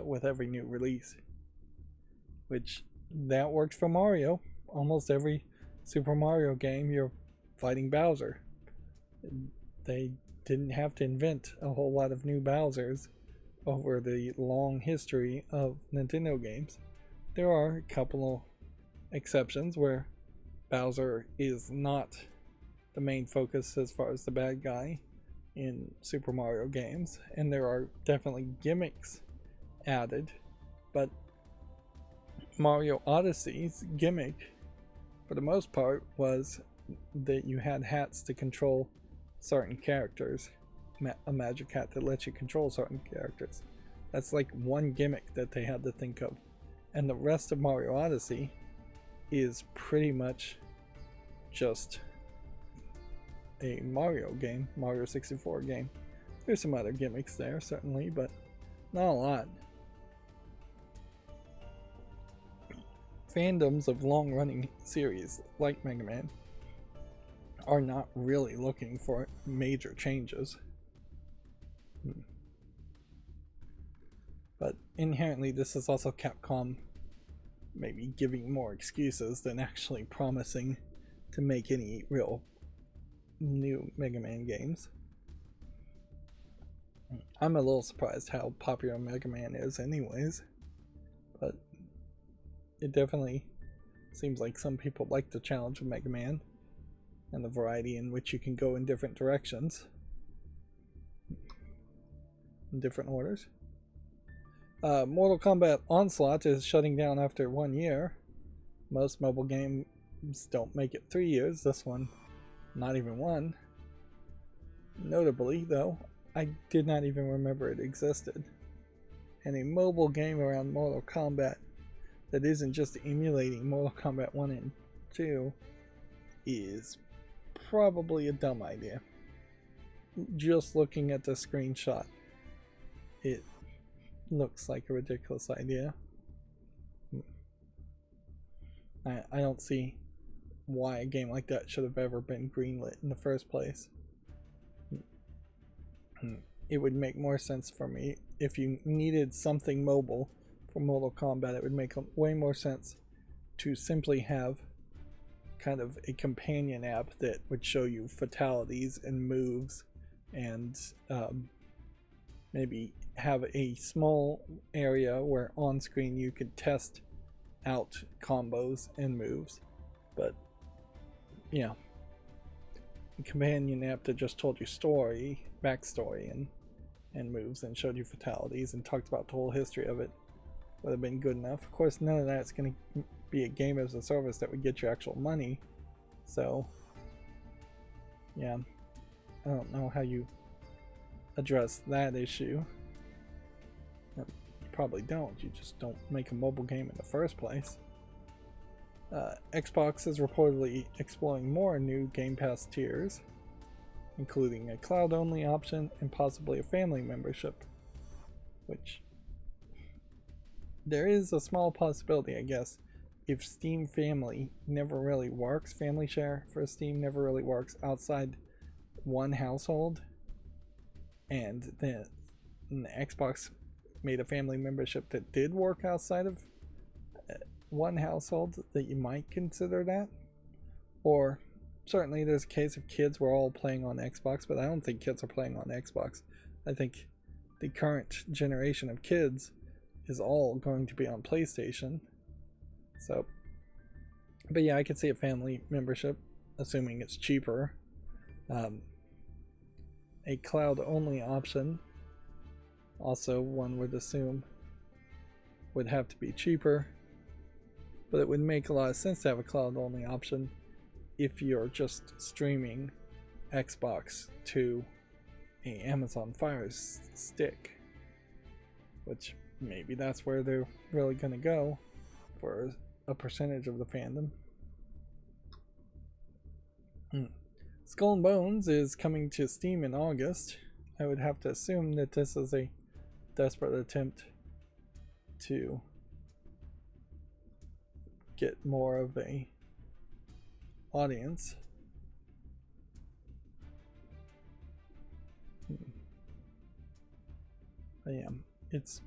with every new release. Which, that worked for Mario. Almost every Super Mario game, you're fighting Bowser. They didn't have to invent a whole lot of new Bowsers over the long history of Nintendo games. There are a couple of exceptions where Bowser is not the main focus as far as the bad guy in Super Mario games, and there are definitely gimmicks added, but Mario Odyssey's gimmick for the most part was that you had hats to control certain characters, a magic hat that lets you control certain characters. That's like one gimmick that they had to think of, and the rest of Mario Odyssey is pretty much just a Mario game, Mario 64 game. There's some other gimmicks there, certainly, but not a lot. Fandoms of long-running series like Mega Man are not really looking for major changes. But inherently, this is also Capcom maybe giving more excuses than actually promising to make any real new Mega Man games. I'm a little surprised how popular Mega Man is anyways, but it definitely seems like some people like the challenge of Mega Man and the variety in which you can go in different directions in different orders. Mortal Kombat Onslaught is shutting down after 1 year. Most mobile games don't make it 3 years. This one, not even one. Notably, though, I did not even remember it existed. And a mobile game around Mortal Kombat that isn't just emulating Mortal Kombat 1 and 2 is probably a dumb idea. Just looking at the screenshot, it looks like a ridiculous idea. I don't see why a game like that should have ever been greenlit in the first place. It would make more sense for me if you needed something mobile for Mortal Kombat. It would make way more sense to simply have kind of a companion app that would show you fatalities and moves, and maybe have a small area where on screen you could test out combos and moves. But yeah, a companion app that just told you backstory and moves, and showed you fatalities and talked about the whole history of it would have been good enough. Of course, none of that's going to be a game as a service that would get you actual money. So yeah, I don't know how you address that issue. You probably don't. You just don't make a mobile game in the first place. Xbox is reportedly exploring more new Game Pass tiers, including a cloud-only option and possibly a family membership, which there is a small possibility, I guess, if Steam Family never really works, family share for Steam never really works outside one household, and then the Xbox made a family membership that did work outside of one household, that you might consider that. Or certainly there's a case of kids were all playing on Xbox, but I don't think kids are playing on Xbox. I think the current generation of kids is all going to be on PlayStation. So, but yeah, I could see a family membership, assuming it's cheaper. A cloud-only option, also one would assume, would have to be cheaper, but it would make a lot of sense to have a cloud-only option if you're just streaming Xbox to a Amazon Fire Stick, which maybe that's where they're really going to go for a percentage of the fandom. Skull and Bones is coming to Steam in August. I would have to assume that this is a desperate attempt to get more of a audience. But yeah, it's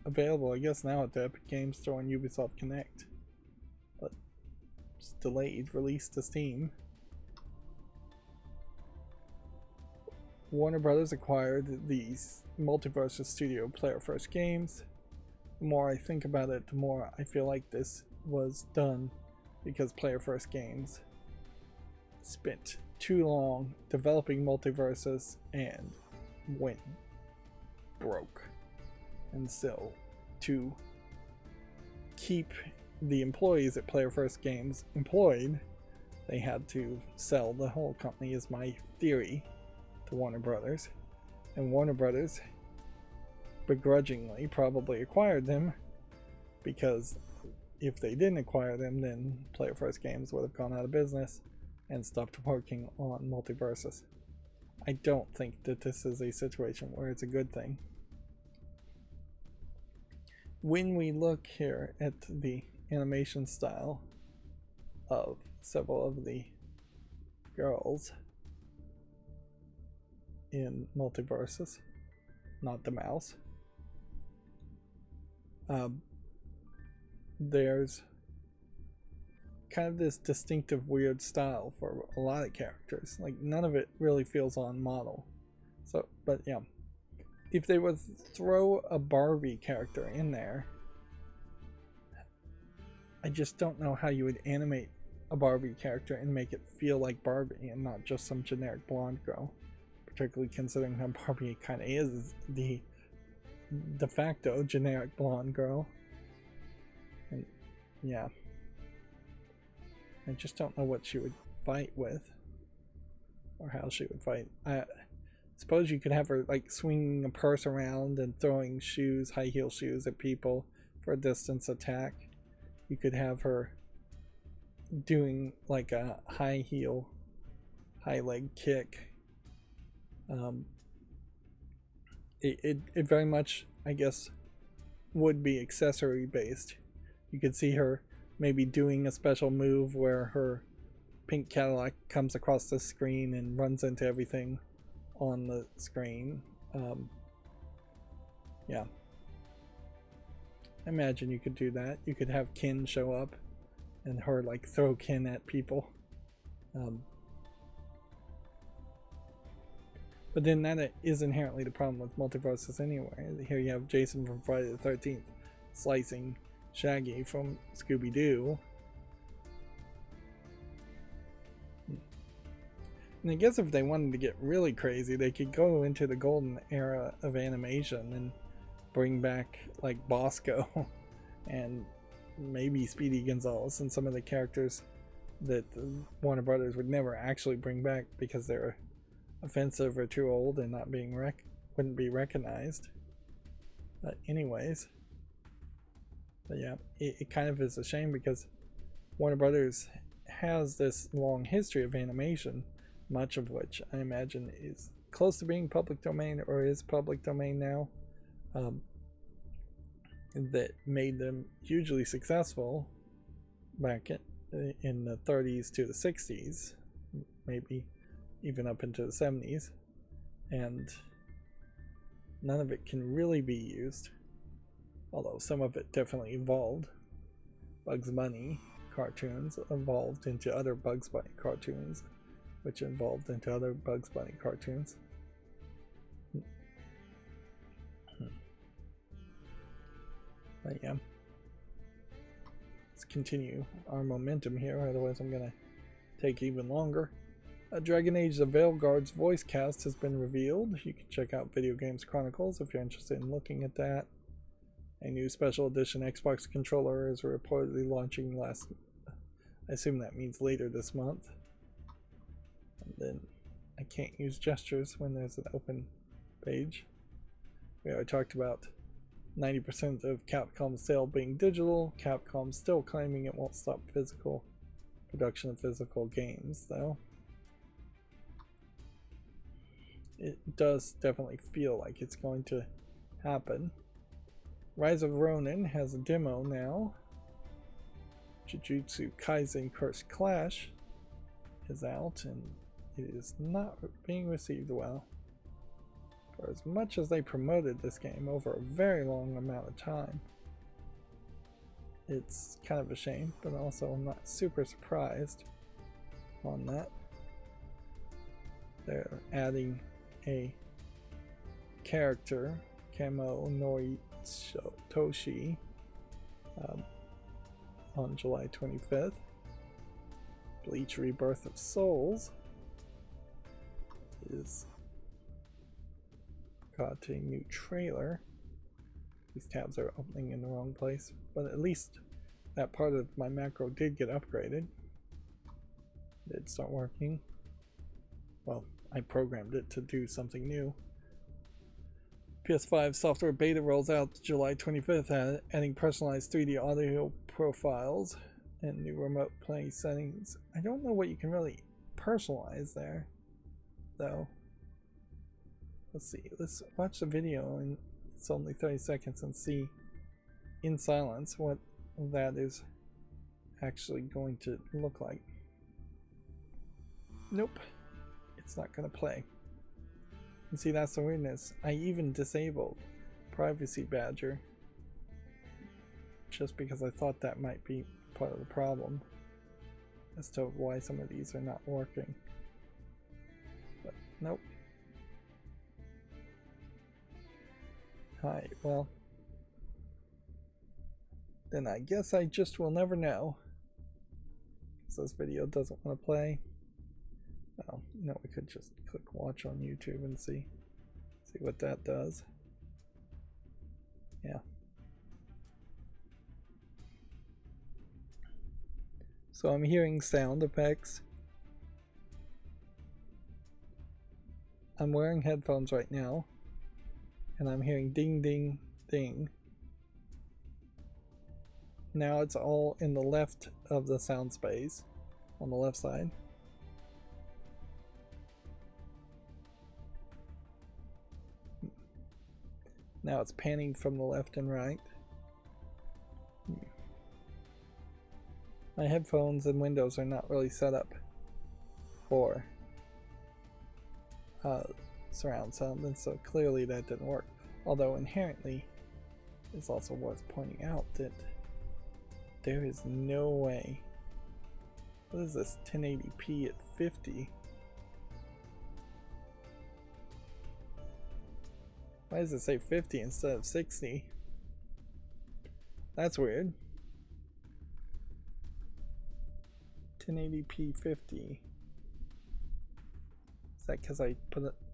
available, I guess, now at the Epic Games Store and Ubisoft Connect, but it's delayed release to Steam. Warner Brothers acquired these Multiversus Studio Player First Games. The more I think about it, the more I feel like this was done because Player First Games spent too long developing Multiversus and went broke. And so, to keep the employees at Player First Games employed, they had to sell the whole company, is my theory, to Warner Brothers. And Warner Brothers begrudgingly probably acquired them, because if they didn't acquire them, then Player First Games would have gone out of business and stopped working on Multiversus. I don't think that this is a situation where it's a good thing. When we look here at the animation style of several of the girls in Multiversus, not the mouse, there's kind of this distinctive weird style for a lot of characters. Like, none of it really feels on model. So, but yeah, if they would throw a Barbie character in there, I just don't know how you would animate a Barbie character and make it feel like Barbie and not just some generic blonde girl, particularly considering how Barbie kind of is the de facto generic blonde girl. And yeah, I just don't know what she would fight with, or how she would fight. I suppose you could have her like swinging a purse around and throwing shoes, high heel shoes, at people for a distance attack. You could have her doing like a high heel, high leg kick. It very much, I guess, would be accessory based. You could see her maybe doing a special move where her pink Cadillac comes across the screen and runs into everything on the screen. Yeah, I imagine you could do that. You could have Ken show up and her like throw Ken at people. But then that is inherently the problem with multiverses anyway. Here you have Jason from Friday the 13th slicing Shaggy from Scooby-Doo. And I guess if they wanted to get really crazy, they could go into the golden era of animation and bring back like Bosco and maybe Speedy Gonzales and some of the characters that Warner Brothers would never actually bring back because they're offensive or too old and not being wouldn't be recognized. But anyways, but yeah, it kind of is a shame because Warner Brothers has this long history of animation, much of which I imagine is close to being public domain or is public domain now, that made them hugely successful back in the 30s to the 60s, maybe even up into the 70s, and none of it can really be used, although some of it definitely evolved. Bugs Bunny cartoons evolved into other Bugs Bunny cartoons, which evolved into other Bugs Bunny cartoons. But yeah, let's continue our momentum here, otherwise I'm gonna take even longer. Dragon Age The Veilguard's voice cast has been revealed. You can check out Video Games Chronicles if you're interested in looking at that. A new special edition Xbox controller is reportedly launching I assume that means later this month. And then I can't use gestures when there's an open page. We already talked about 90% of Capcom's sale being digital. Capcom's still claiming it won't stop physical production of physical games, though. It does definitely feel like it's going to happen. Rise of Ronin has a demo now. Jujutsu Kaisen Cursed Clash is out and it is not being received well. For as much as they promoted this game over a very long amount of time, it's kind of a shame, but also I'm not super surprised on that. They're adding a character, Kamo Noritoshi, on July 25th. Bleach Rebirth of Souls is got a new trailer. These tabs are opening in the wrong place, but at least that part of my macro did get upgraded. It did start working. Well, I programmed it to do something new. PS5 software beta rolls out July 25th, adding personalized 3D audio profiles and new remote play settings. I don't know what you can really personalize there, though. Let's see. Let's watch the video, and it's only 30 seconds, and see in silence what that is actually going to look like. Nope. It's not going to play. And see, that's the weirdness. I even disabled Privacy Badger just because I thought that might be part of the problem as to why some of these are not working. But nope. Hi, well, then I guess I just will never know, because this video doesn't want to play. Well, you know, we could just click watch on YouTube and see what that does. Yeah. So I'm hearing sound effects. I'm wearing headphones right now, and I'm hearing ding ding ding. Now it's all in the left of the sound space, on the left side. Now it's panning from the left and right. My headphones and windows are not really set up for surround sound, and so clearly that didn't work. Although inherently, it's also worth pointing out that there is no way What is this? 1080p at 50? Why does it say 50 instead of 60? That's weird. 1080p 50. Is that because I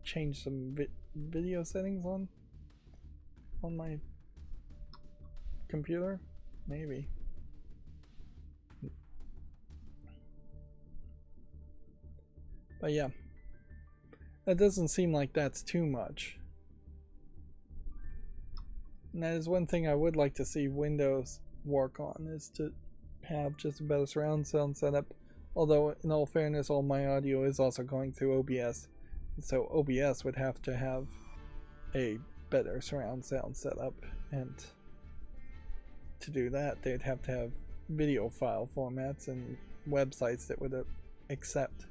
changed some video settings on my computer? Maybe. But yeah, that doesn't seem like that's too much. And that is one thing I would like to see Windows work on, is to have just a better surround sound setup. Although, in all fairness, all my audio is also going through OBS. So OBS would have to have a better surround sound setup. And to do that, they'd have to have video file formats and websites that would accept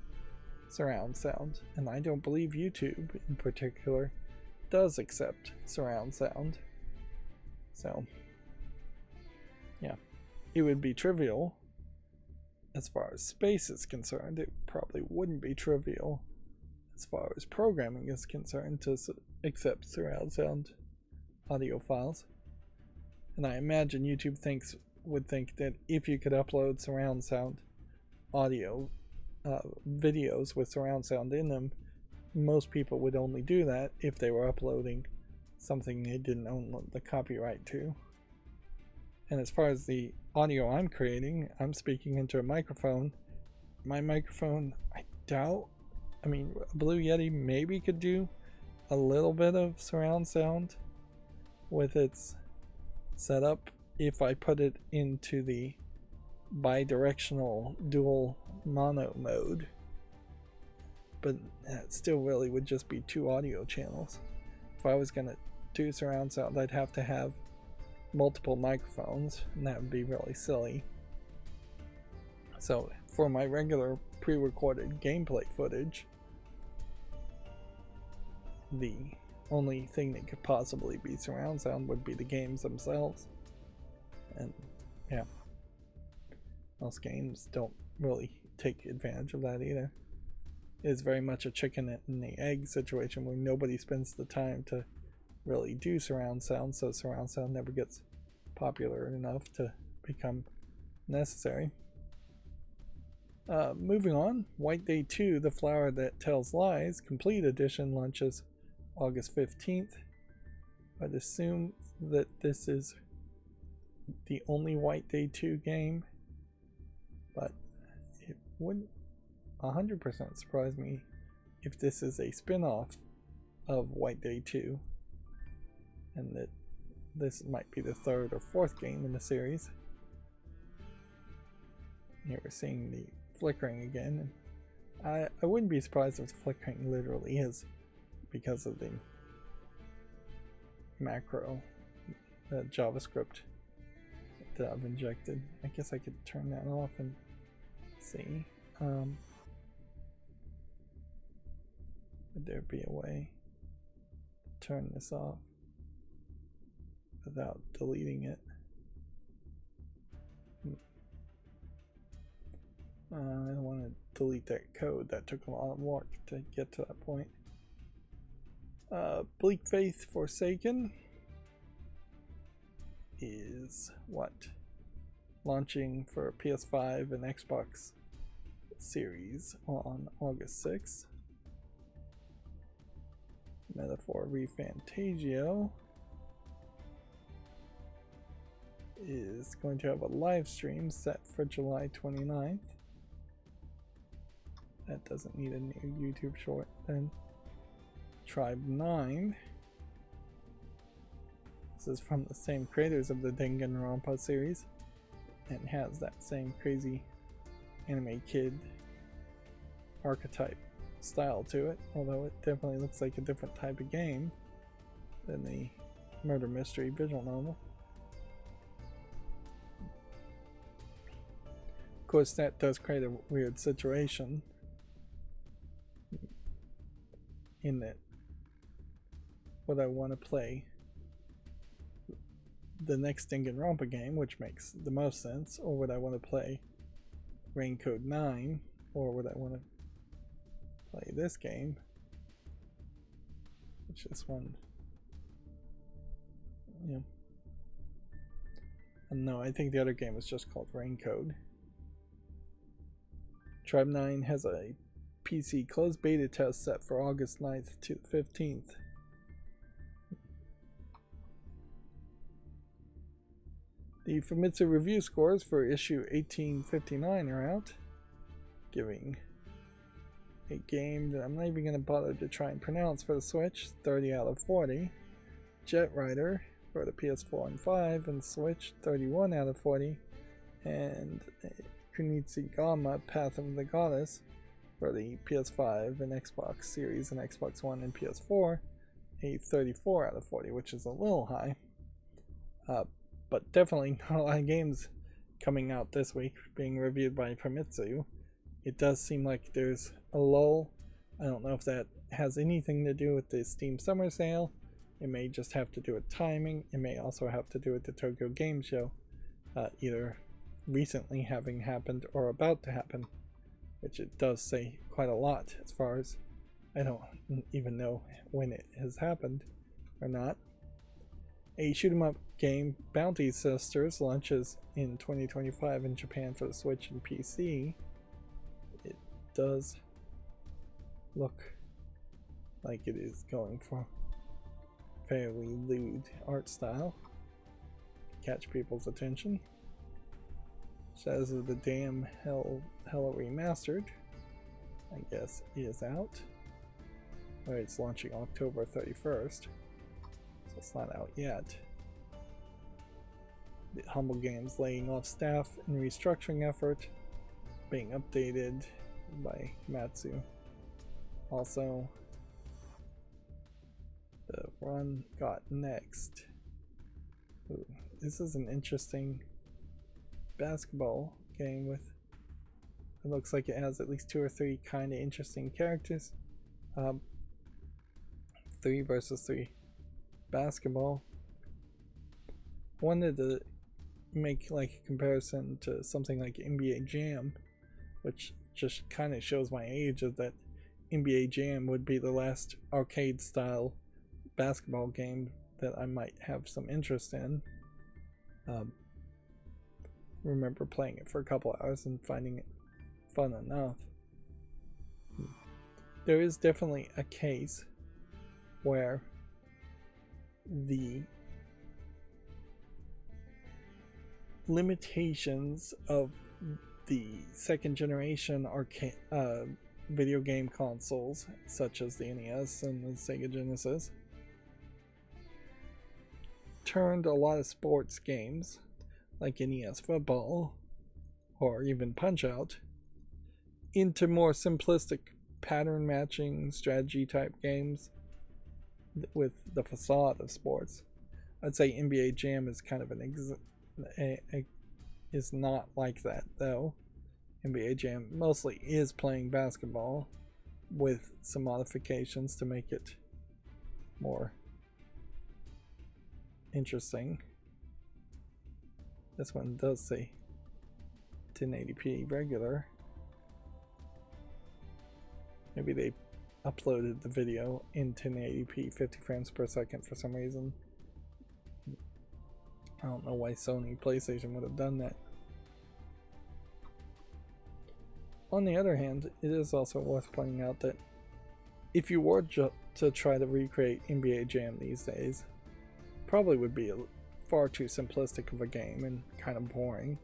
surround sound. And I don't believe YouTube, in particular, does accept surround sound. So, yeah, it would be trivial. As far as space is concerned, it probably wouldn't be trivial as far as programming is concerned to accept surround sound audio files. And I imagine YouTube would think that if you could upload surround sound audio videos with surround sound in them, most people would only do that if they were uploading something they didn't own the copyright to. And as far as the audio I'm creating, I'm speaking into a microphone. My microphone, I doubt, I mean, Blue Yeti maybe could do a little bit of surround sound with its setup if I put it into the bi-directional dual mono mode. But that still really would just be 2 audio channels. If I was going to do surround sound, I'd have to have multiple microphones, and that would be really silly. So for my regular pre-recorded gameplay footage, the only thing that could possibly be surround sound would be the games themselves. And yeah, most games don't really take advantage of that either. It is very much a chicken and the egg situation where nobody spends the time to really do surround sound, so surround sound never gets popular enough to become necessary. Moving on, White Day 2, The Flower That Tells Lies, Complete Edition launches August 15th. I'd assume that this is the only White Day 2 game, but it wouldn't 100% surprise me if this is a spin-off of White Day 2, and that this might be the 3rd or 4th game in the series. Here we're seeing the flickering again, and I wouldn't be surprised if the flickering literally is because of the macro JavaScript that I've injected. I guess I could turn that off and see. Would there be a way to turn this off without deleting it? I don't want to delete that code. That took a lot of work to get to that point. Bleak Faith Forsaken is what? Launching for PS5 and Xbox Series on August 6th. Metaphor ReFantasio is going to have a live stream set for July 29th. That doesn't need a new YouTube short then. Tribe 9. This is from the same creators of the Danganronpa series and has that same crazy anime kid archetype style to it, although it definitely looks like a different type of game than the murder mystery visual novel. Of course, that does create a weird situation in that would I want to play the next Danganronpa game, which makes the most sense, or would I want to play Raincode 9, or would I want to play this game? Which this one? Yeah. No, I think the other game is just called Raincode. Tribe 9 has a PC closed beta test set for August 9th to 15th. The Famitsu review scores for issue 1859 are out, giving a game that I'm not even going to bother to try and pronounce for the Switch 30 out of 40. Jet Rider for the PS4 and 5 and Switch 31 out of 40. And Kunitsu Gama Path of the Goddess for the PS5 and Xbox Series and Xbox One and PS4, a 34 out of 40, which is a little high. But definitely not a lot of games coming out this week being reviewed by Famitsu. It does seem like there's a lull. I don't know if that has anything to do with the Steam Summer Sale. It may just have to do with timing. It may also have to do with the Tokyo Game Show, either recently having happened or about to happen, which it does say quite a lot as far as I don't even know when it has happened or not. A shoot-'em-up game, Bounty Sisters, launches in 2025 in Japan for the Switch and PC. It does look like it is going for fairly lewd art style. Catch people's attention. Shadows of the Dam Hella Remastered, I guess, is out. Or it's launching October 31st. So it's not out yet. The Humble Games laying off staff in restructuring effort, being updated by Matsu. Also, the Run Got Next. Ooh, this is an interesting basketball game with, it looks like it has at least 2 or 3 kind of interesting characters. 3 versus 3 basketball. Wanted to make like a comparison to something like NBA Jam, which just kind of shows my age, is that NBA Jam would be the last arcade style basketball game that I might have some interest in. Remember playing it for a couple hours and finding it fun enough. There is definitely a case where the limitations of the second generation arcade video game consoles, such as the NES and the Sega Genesis, turned a lot of sports games like NES Football or even Punch-Out into more simplistic pattern matching strategy type games with the facade of sports. I'd say NBA Jam is kind of is not like that though. NBA Jam mostly is playing basketball with some modifications to make it more interesting. This one does say 1080p regular. Maybe they uploaded the video in 1080p 50 frames per second for some reason. I don't know why Sony PlayStation would have done that. On the other hand, it is also worth pointing out that if you were to try to recreate NBA Jam these days, probably would be far too simplistic of a game and kind of boring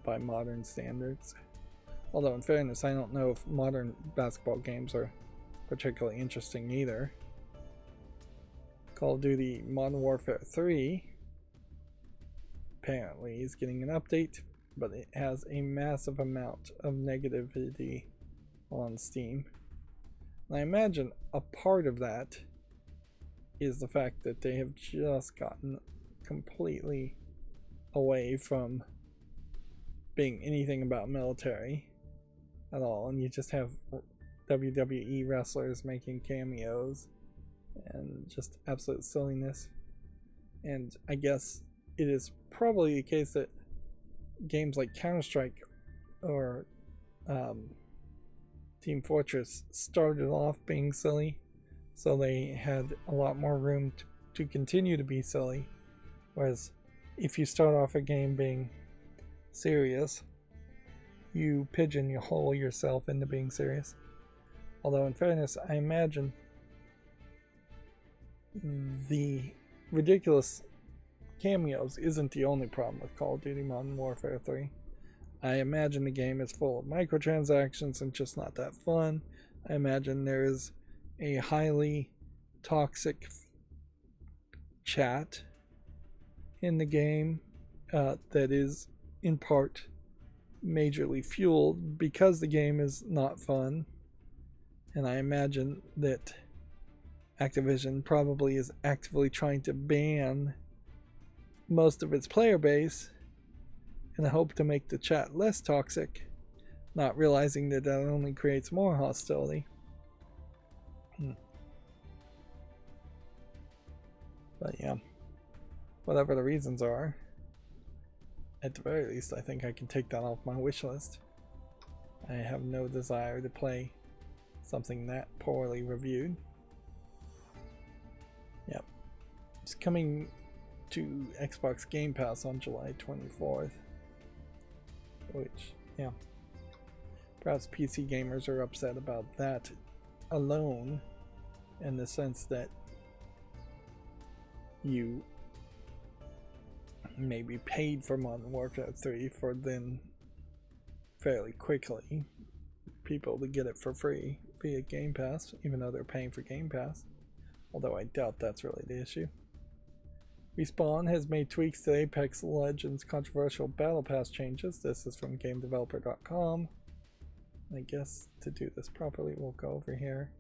by modern standards. Although in fairness, I don't know if modern basketball games are particularly interesting either. Call of Duty Modern Warfare 3 apparently is getting an update, but it has a massive amount of negativity on Steam. And I imagine a part of that is the fact that they have just gotten completely away from being anything about military at all, and you just have WWE wrestlers making cameos and just absolute silliness. And I guess it is probably the case that games like Counter-Strike or Team Fortress started off being silly, so they had a lot more room to continue to be silly. Whereas if you start off a game being serious, you pigeonhole yourself into being serious. Although in fairness, I imagine the ridiculous cameos isn't the only problem with Call of Duty Modern Warfare 3. I imagine the game is full of microtransactions and just not that fun. I imagine there is a highly toxic chat in the game that is in part majorly fueled because the game is not fun. And I imagine that Activision probably is actively trying to ban most of its player base in the hope to make the chat less toxic, not realizing that that only creates more hostility. But yeah, whatever the reasons are, at the very least I think I can take that off my wish list. I have no desire to play something that poorly reviewed. Yep. It's coming to Xbox Game Pass on July 24th. Which, yeah. Perhaps PC gamers are upset about that alone, in the sense that you maybe paid for Modern Warfare 3 for then fairly quickly people to get it for free via Game Pass, even though they're paying for Game Pass. Although I doubt that's really the issue. Respawn has made tweaks to Apex Legends' controversial Battle Pass changes. This is from GameDeveloper.com. I guess to do this properly, we'll go over here.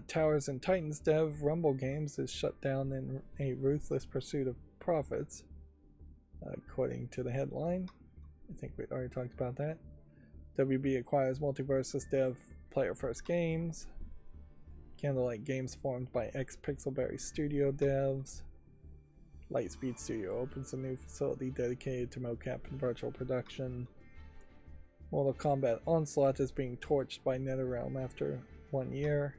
Towers and Titans dev Rumble Games is shut down in a ruthless pursuit of profits, according to the headline. I think we already talked about that. WB acquires Multiversus dev Player First Games. Candlelight Games formed by ex-Pixelberry Studio devs. Lightspeed Studio opens a new facility dedicated to mocap and virtual production. Mortal Kombat Onslaught is being torched by NetherRealm after 1 year.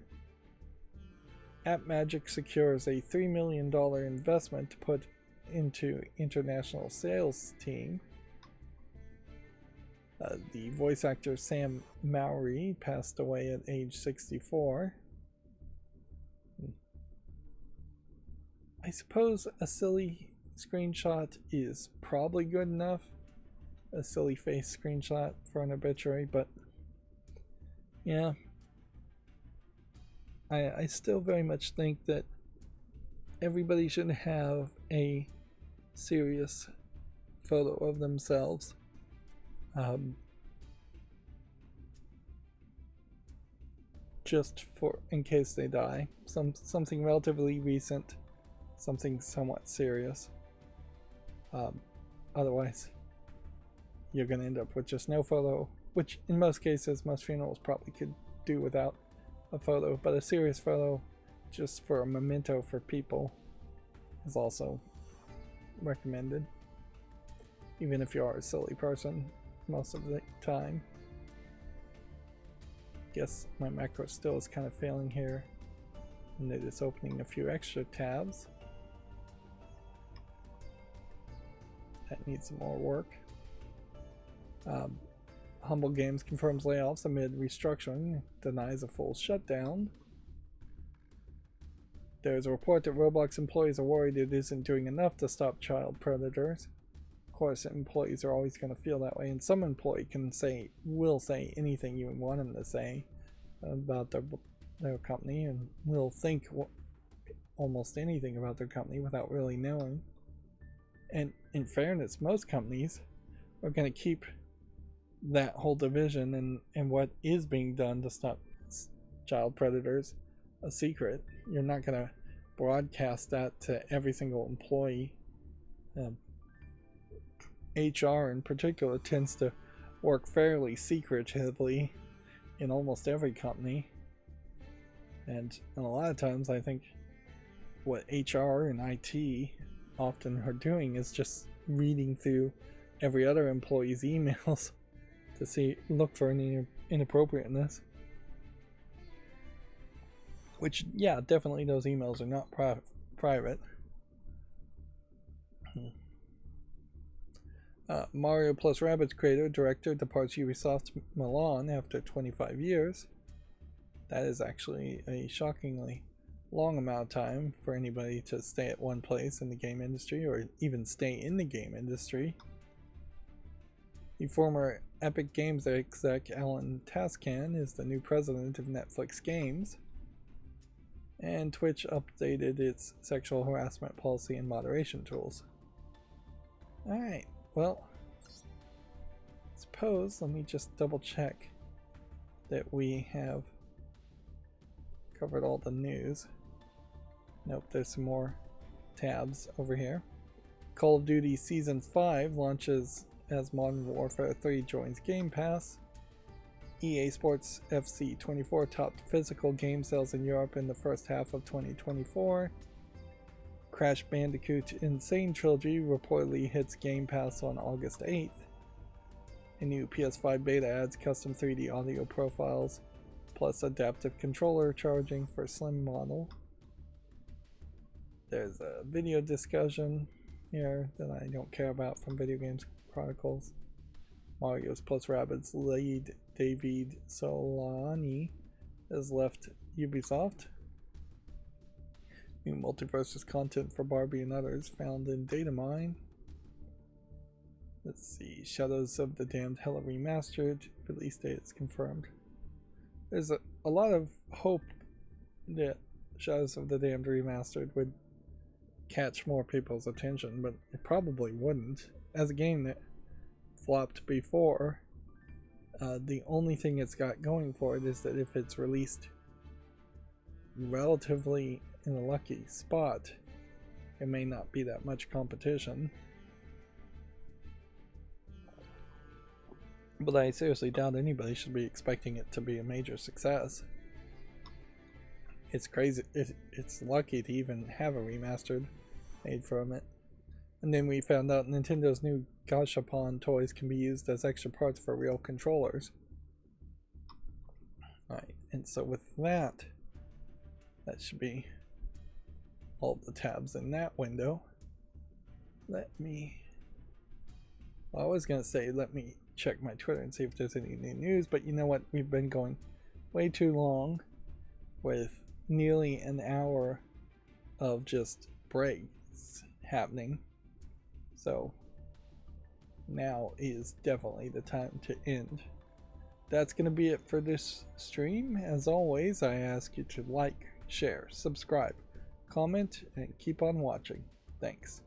AppMagic secures a $3 million investment to put into international sales team. The voice actor Sam Mowry passed away at age 64. I suppose a silly screenshot is probably good enough. A silly face screenshot for an obituary, but yeah. I still very much think that everybody should have a serious photo of themselves. Just for in case they die. Something relatively recent. Something somewhat serious. Otherwise, you're going to end up with just no photo, which in most cases, most funerals probably could do without a photo, but a serious photo just for a memento for people is also recommended, even if you are a silly person most of the time. Guess my macro still is kind of failing here, and it is opening a few extra tabs. That needs some more work. Humble Games confirms layoffs amid restructuring, denies a full shutdown. There's a report that Roblox employees are worried it isn't doing enough to stop child predators. Of course, employees are always going to feel that way, and some employee will say anything you want them to say about their company, and will think almost anything about their company without really knowing. And in fairness, most companies are going to keep that whole division and what is being done to stop child predators a secret. You're not going to broadcast that to every single employee. HR in particular tends to work fairly secretively in almost every company, and a lot of times I think what HR and IT often are doing is just reading through every other employee's emails to look for any inappropriateness. Which, yeah, definitely those emails are not private. Mario plus Rabbids creator director departs Ubisoft Milan after 25 years. That is actually a shockingly long amount of time for anybody to stay at one place in the game industry, or even stay in the game industry. The former Epic Games exec Alan Tascan is the new president of Netflix Games. And Twitch updated its sexual harassment policy and moderation tools. Alright, well, suppose, let me just double check that we have covered all the news. Nope, there's some more tabs over here. Call of Duty Season 5 launches as Modern Warfare 3 joins Game Pass. EA Sports FC 24 topped physical game sales in Europe in the first half of 2024. Crash Bandicoot Insane Trilogy reportedly hits Game Pass on August 8th. A new PS5 beta adds custom 3D audio profiles, plus adaptive controller charging for slim model. There's a video discussion here that I don't care about from Video Games Chronicles. Mario's plus Rabbids lead David Solani has left Ubisoft. New multiverses content for Barbie and others found in Datamine. Let's see, Shadows of the Damned Hella Remastered, release date is confirmed. There's a lot of hope that Shadows of the Damned Remastered would catch more people's attention, but it probably wouldn't. As a game that flopped before, the only thing it's got going for it is that if it's released relatively in a lucky spot, it may not be that much competition. But I seriously doubt anybody should be expecting it to be a major success. It's crazy. It's lucky to even have a remastered made from it. And then we found out Nintendo's new Gashapon toys can be used as extra parts for real controllers. Alright, and so with that, that should be all the tabs in that window. Well, I was going to say let me check my Twitter and see if there's any new news, but you know what? We've been going way too long with nearly an hour of just breaks happening. So now is definitely the time to end. That's going to be it for this stream. As always, I ask you to like, share, subscribe, comment, and keep on watching. Thanks.